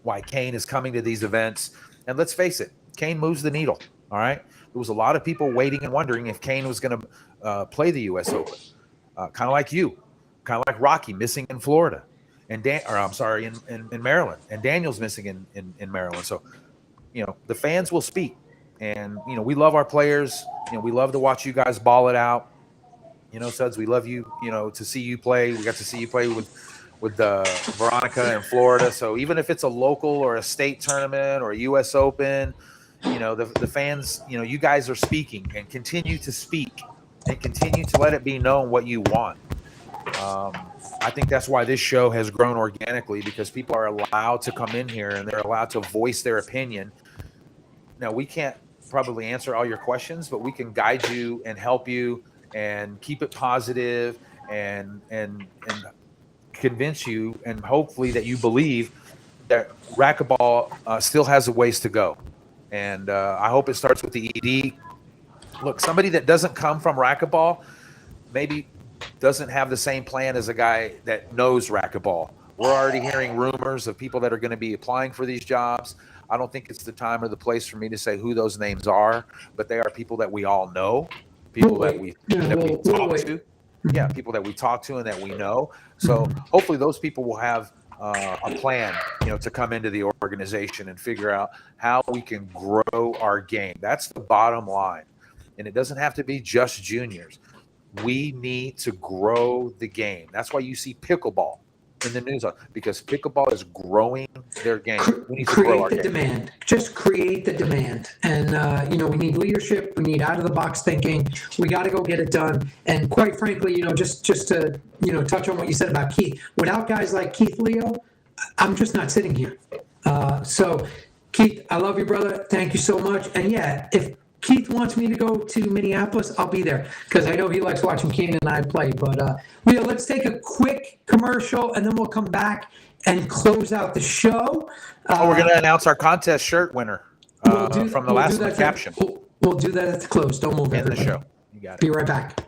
why Kane is coming to these events. And let's face it, Kane moves the needle. All right. There was a lot of people waiting and wondering if Kane was going to play the U.S. Open, kind of like you, kind of like Rocky missing in Florida, and in Maryland, and Daniel's missing in Maryland. So, you know, the fans will speak, and you know, we love our players. You know, we love to watch you guys ball it out. You know, Suds, we love you. You know, to see you play. We got to see you play with Veronica in Florida. So even if it's a local or a state tournament or a U.S. Open, you know, the fans, you know, you guys are speaking, and continue to speak, and continue to let it be known what you want. I think that's why this show has grown organically, because people are allowed to come in here and they're allowed to voice their opinion. Now, we can't probably answer all your questions, but we can guide you and help you and keep it positive and convince you, and hopefully that you believe that racquetball still has a ways to go. And I hope it starts with the ED. Look, somebody that doesn't come from racquetball maybe doesn't have the same plan as a guy that knows racquetball. We're already hearing rumors of people that are going to be applying for these jobs. I don't think it's the time or the place for me to say who those names are, but they are people that we all know, people that we talk to. Yeah, people that we talk to and that we know. So hopefully those people will have a plan, you know, to come into the organization and figure out how we can grow our game. That's the bottom line. And it doesn't have to be just juniors. We need to grow the game. That's why you see pickleball in the news, because pickleball is growing their game. We need to grow our game. Create the demand. Just create the demand. And, you know, we need leadership. We need out-of-the-box thinking. We got to go get it done. And quite frankly, you know, just to, you know, touch on what you said about Keith, without guys like Keith Leo, I'm just not sitting here. So, Keith, I love you, brother. Thank you so much. And, yeah, if Keith wants me to go to Minneapolis, I'll be there, because I know he likes watching Kane and I play. But Leo, let's take a quick commercial, and then we'll come back and close out the show. We're going to announce our contest shirt winner from the last one, Caption. We'll do that at the close. Don't move, in the show. You got it. Be right back.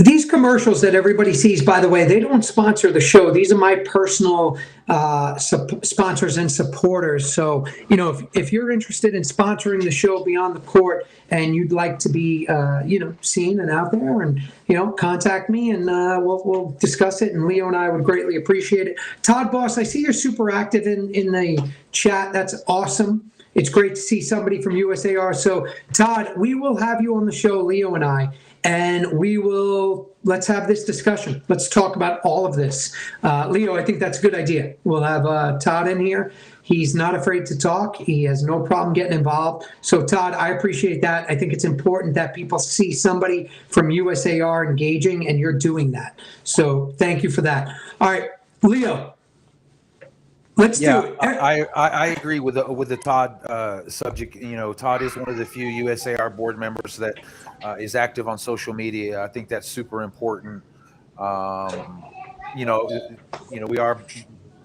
These commercials that everybody sees, by the way, they don't sponsor the show. These are my personal sponsors and supporters. So, you know, if you're interested in sponsoring the show Beyond the Court, and you'd like to be, you know, seen and out there, and, you know, contact me, and we'll discuss it. And Leo and I would greatly appreciate it. Todd Boss, I see you're super active in the chat. That's awesome. It's great to see somebody from USAR. So, Todd, we will have you on the show, Leo and I. And let's have this discussion. Let's talk about all of this. Leo, I think that's a good idea. We'll have Todd in here. He's not afraid to talk. He has no problem getting involved. So, Todd, I appreciate that. I think it's important that people see somebody from USAR engaging, and you're doing that. So thank you for that. All right, Leo. Let's do it. I agree with the Todd subject. You know, Todd is one of the few USAR board members that is active on social media. I think that's super important. You know, we are.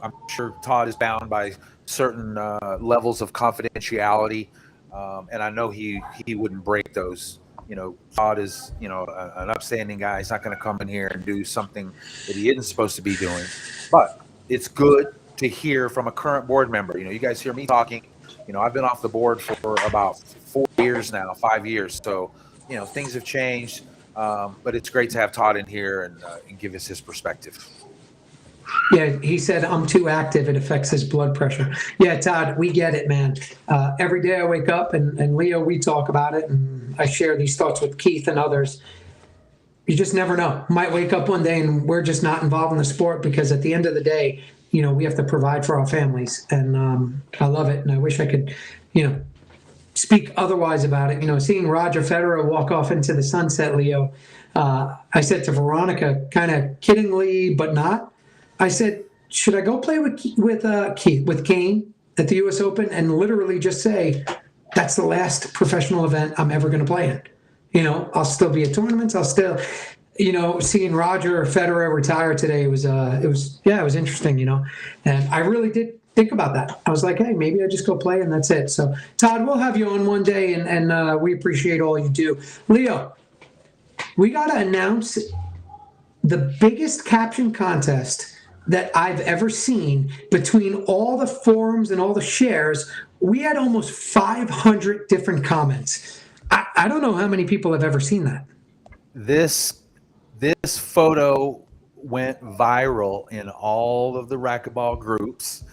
I'm sure Todd is bound by certain levels of confidentiality, and I know he wouldn't break those. You know, Todd is, you know, an upstanding guy. He's not going to come in here and do something that he isn't supposed to be doing. But it's good to hear from a current board member. You know, you guys hear me talking. You know, I've been off the board for about 4 years now, 5 years. So, you know, things have changed, but it's great to have Todd in here and give us his perspective. Yeah, he said, I'm too active. It affects his blood pressure. Yeah, Todd, we get it, man. Every day I wake up, and Leo, we talk about it. And, I share these thoughts with Keith and others. You just never know. Might wake up one day and we're just not involved in the sport, because at the end of the day, we have to provide for our families. And I love it. And I wish I could, speak otherwise about it. Seeing Roger Federer walk off into the sunset, Leo, I said to Veronica, kind of kiddingly, but not, I said, should I go play with Kane at the U.S. Open and literally just say, that's the last professional event I'm ever going to play in? I'll still be at tournaments. I'll still, seeing Roger Federer retire today, it was interesting, and I really did think about that. I was like, hey, maybe I just go play and that's it. So Todd, we'll have you on one day, and we appreciate all you do. Leo, we got to announce the biggest caption contest that I've ever seen. Between all the forums and all the shares, we had almost 500 different comments. I don't know how many people have ever seen that. This photo went viral in all of the racquetball groups,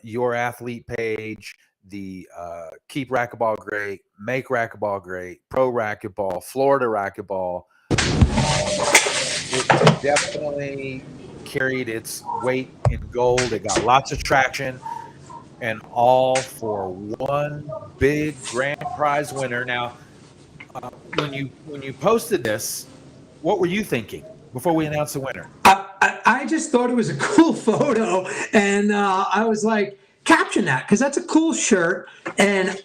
your athlete page, the Keep Racquetball Great, Make Racquetball Great, Pro Racquetball, Florida Racquetball. It definitely carried its weight in gold. It got lots of traction, and all for one big grand prize winner. Now, when you posted this, what were you thinking before we announced the winner? I just thought it was a cool photo, and I was like, caption that, because that's a cool shirt. And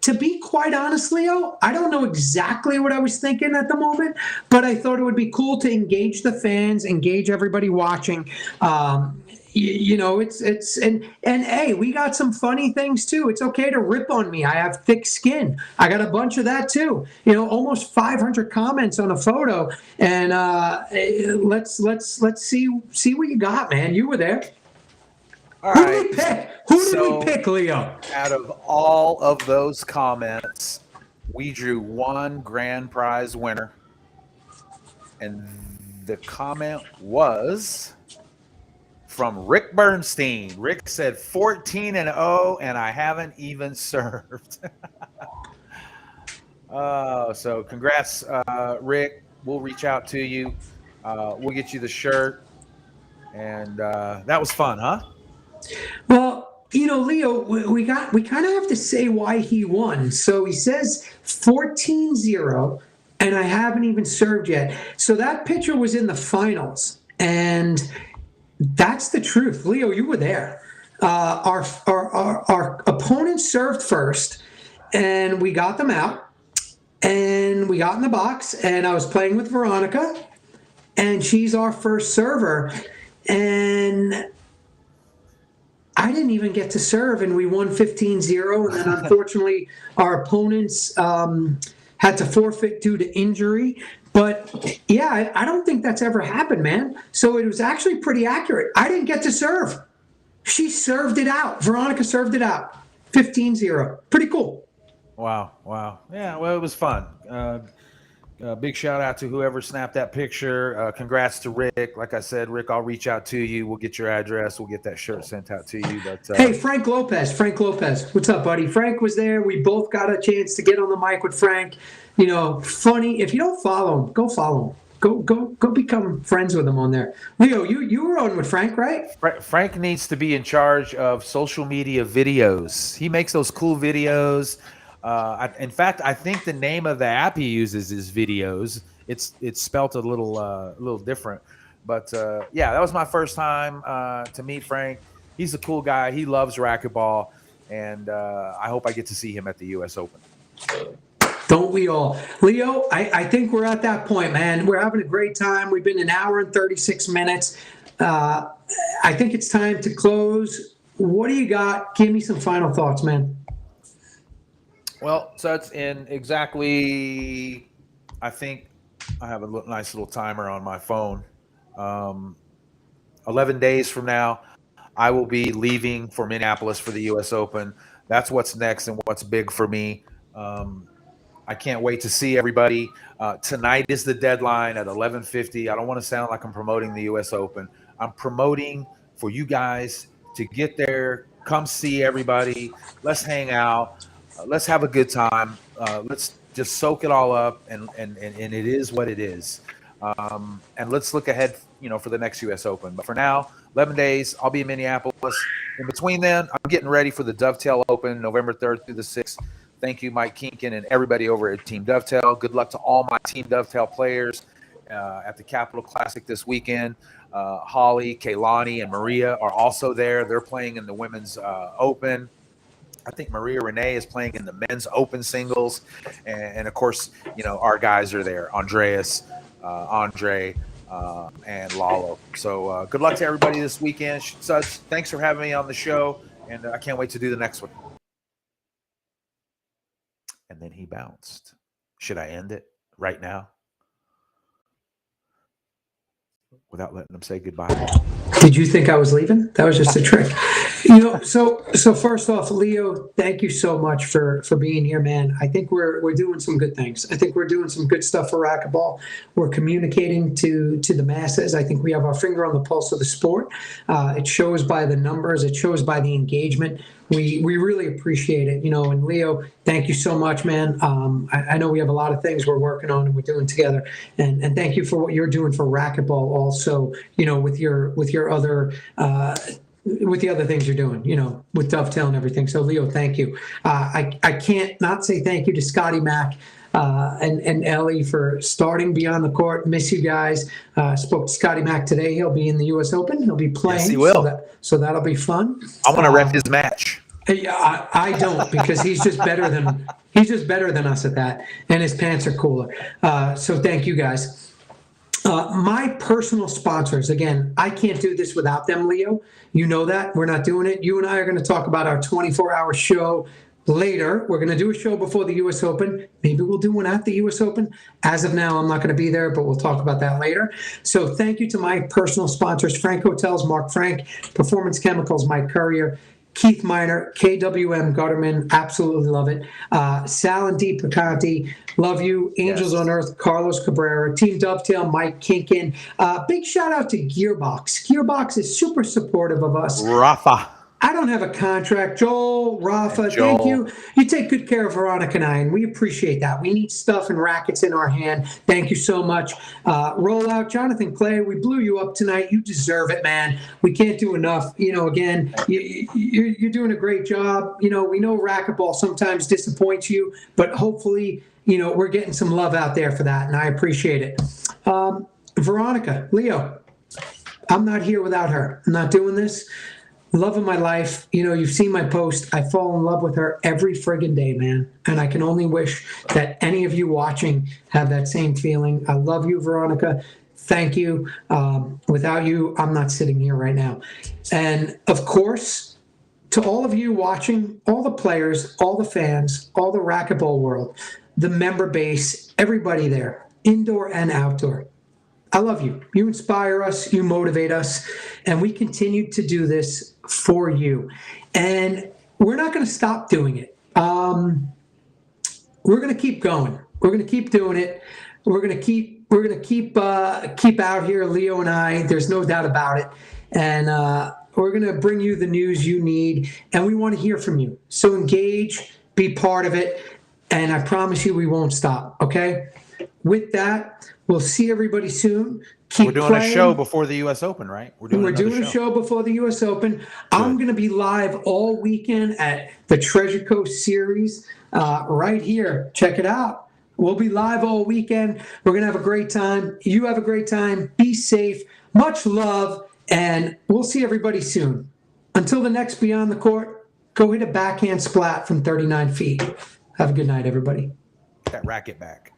to be quite honest, Leo, I don't know exactly what I was thinking at the moment, but I thought it would be cool to engage the fans, engage everybody watching. And hey, we got some funny things too. It's okay to rip on me. I have thick skin. I got a bunch of that too. Almost 500 comments on a photo, and let's see what you got, man. You were there. All Who right. did we pick? Who did we pick, Leo? Out of all of those comments, we drew one grand prize winner, and the comment was from Rick Bernstein. Rick said 14-0, and I haven't even served. So congrats, Rick. We'll reach out to you. We'll get you the shirt, and that was fun, huh? Well, Leo, we kind of have to say why he won. So he says 14-0, and I haven't even served yet. So that picture was in the finals, and that's the truth. Leo, you were there. Our opponents served first, and we got them out, and we got in the box, and I was playing with Veronica, and she's our first server, and I didn't even get to serve, and we won 15-0, and then unfortunately our opponents had to forfeit due to injury. But yeah, I don't think that's ever happened, man. So it was actually pretty accurate. I didn't get to serve. She served it out. Veronica served it out. 15-0. Pretty cool. Wow. Yeah, well, it was fun. Big shout out to whoever snapped that picture. Congrats to Rick. Like I said, Rick, I'll reach out to you. We'll get your address. We'll get that shirt sent out to you. But hey, Frank Lopez. What's up, buddy? Frank was there. We both got a chance to get on the mic with Frank. Funny. If you don't follow him, go follow him. Go become friends with him on there. Leo, you were on with Frank, right? Frank needs to be in charge of social media videos. He makes those cool videos. In fact, I think the name of the app he uses is Videos. It's spelt a little different, but yeah, that was my first time to meet Frank. He's a cool guy. He loves racquetball, and I hope I get to see him at the U.S. Open. Don't we all? Leo, I think we're at that point, man. We're having a great time. We've been an hour and 36 minutes. I think it's time to close. What do you got? Give me some final thoughts, man. Well, so it's in exactly, I think I have a nice little timer on my phone. 11 days from now, I will be leaving for Minneapolis for the U.S. Open. That's what's next and what's big for me. I can't wait to see everybody. Tonight is the deadline at 11:50. I don't want to sound like I'm promoting the U.S. Open. I'm promoting for you guys to get there, come see everybody. Let's hang out. let's have a good time. Let's just soak it all up, and it is what it is. And let's look ahead, for the next U.S. Open. But for now, 11 days, I'll be in Minneapolis. In between then, I'm getting ready for the Dovetail Open, November 3rd through the 6th. Thank you, Mike Kinkin, and everybody over at Team Dovetail. Good luck to all my Team Dovetail players at the Capital Classic this weekend. Holly, Kaylani, and Maria are also there. They're playing in the Women's Open. I think Maria Renee is playing in the Men's Open Singles. And of course, our guys are there, Andreas, Andre, and Lalo. So good luck to everybody this weekend. Suds, thanks for having me on the show, and I can't wait to do the next one. And then he bounced. Should I end it right now without letting him say goodbye? Did you think I was leaving? That was just a trick. So first off, Leo, thank you so much for being here, man. I think we're doing some good things. I think we're doing some good stuff for racquetball. We're communicating to the masses. I think we have our finger on the pulse of the sport. It shows by the numbers. It shows by the engagement. We really appreciate it, and Leo, thank you so much, man. I know we have a lot of things we're working on and we're doing together, and thank you for what you're doing for racquetball also, with your other with the other things you're doing, with Dovetail and everything. So Leo, thank you. I can't not say thank you to Scotty Mack and Ellie for starting Beyond the Court. Miss you guys. Spoke to Scotty Mack today. He'll be in the U.S. Open. He'll be playing. Yes, he will. So that'll be fun. I want to ref his match. Yeah, I don't, because he's just better than us at that, and his pants are cooler. So thank you guys. My personal sponsors, again, I can't do this without them, Leo. You know that. We're not doing it. You and I are going to talk about our 24-hour show later. We're going to do a show before the U.S. Open. Maybe we'll do one at the U.S. Open. As of now, I'm not going to be there, but we'll talk about that later. So thank you to my personal sponsors, Frank Hotels, Mark Frank, Performance Chemicals, Mike Courier, Keith Miner, KWM Gutterman, absolutely love it. Sal and Dee Picanti, love you. Angels on Earth, Carlos Cabrera, Team Dovetail, Mike Kinkin. Big shout out to Gearbox. Gearbox is super supportive of us. Rafa. I don't have a contract. Joel, Rafa, thank you. You take good care of Veronica and I, and we appreciate that. We need stuff and rackets in our hand. Thank you so much. Roll out, Jonathan Clay. We blew you up tonight. You deserve it, man. We can't do enough. Again, you're doing a great job. We know racquetball sometimes disappoints you, but hopefully, we're getting some love out there for that, and I appreciate it. Veronica, Leo, I'm not here without her. I'm not doing this. Love of my life. You've seen my post. I fall in love with her every friggin' day, man. And I can only wish that any of you watching have that same feeling. I love you, Veronica. Thank you. Without you, I'm not sitting here right now. And of course, to all of you watching, all the players, all the fans, all the racquetball world, the member base, everybody there, indoor and outdoor, I love you. You inspire us. You motivate us. And we continue to do this for you. And we're not going to stop doing it. We're going to keep going. We're going to keep doing it. We're going to keep out here, Leo and I. There's no doubt about it. And we're going to bring you the news you need. And we want to hear from you. So engage, be part of it. And I promise you we won't stop. Okay? With that, we'll see everybody soon. We're doing a show before the U.S. Open, right? We're doing a show before the U.S. Open. Good. I'm going to be live all weekend at the Treasure Coast Series right here. Check it out. We'll be live all weekend. We're going to have a great time. You have a great time. Be safe. Much love. And we'll see everybody soon. Until the next Beyond the Court, go hit a backhand splat from 39 feet. Have a good night, everybody. That racket back.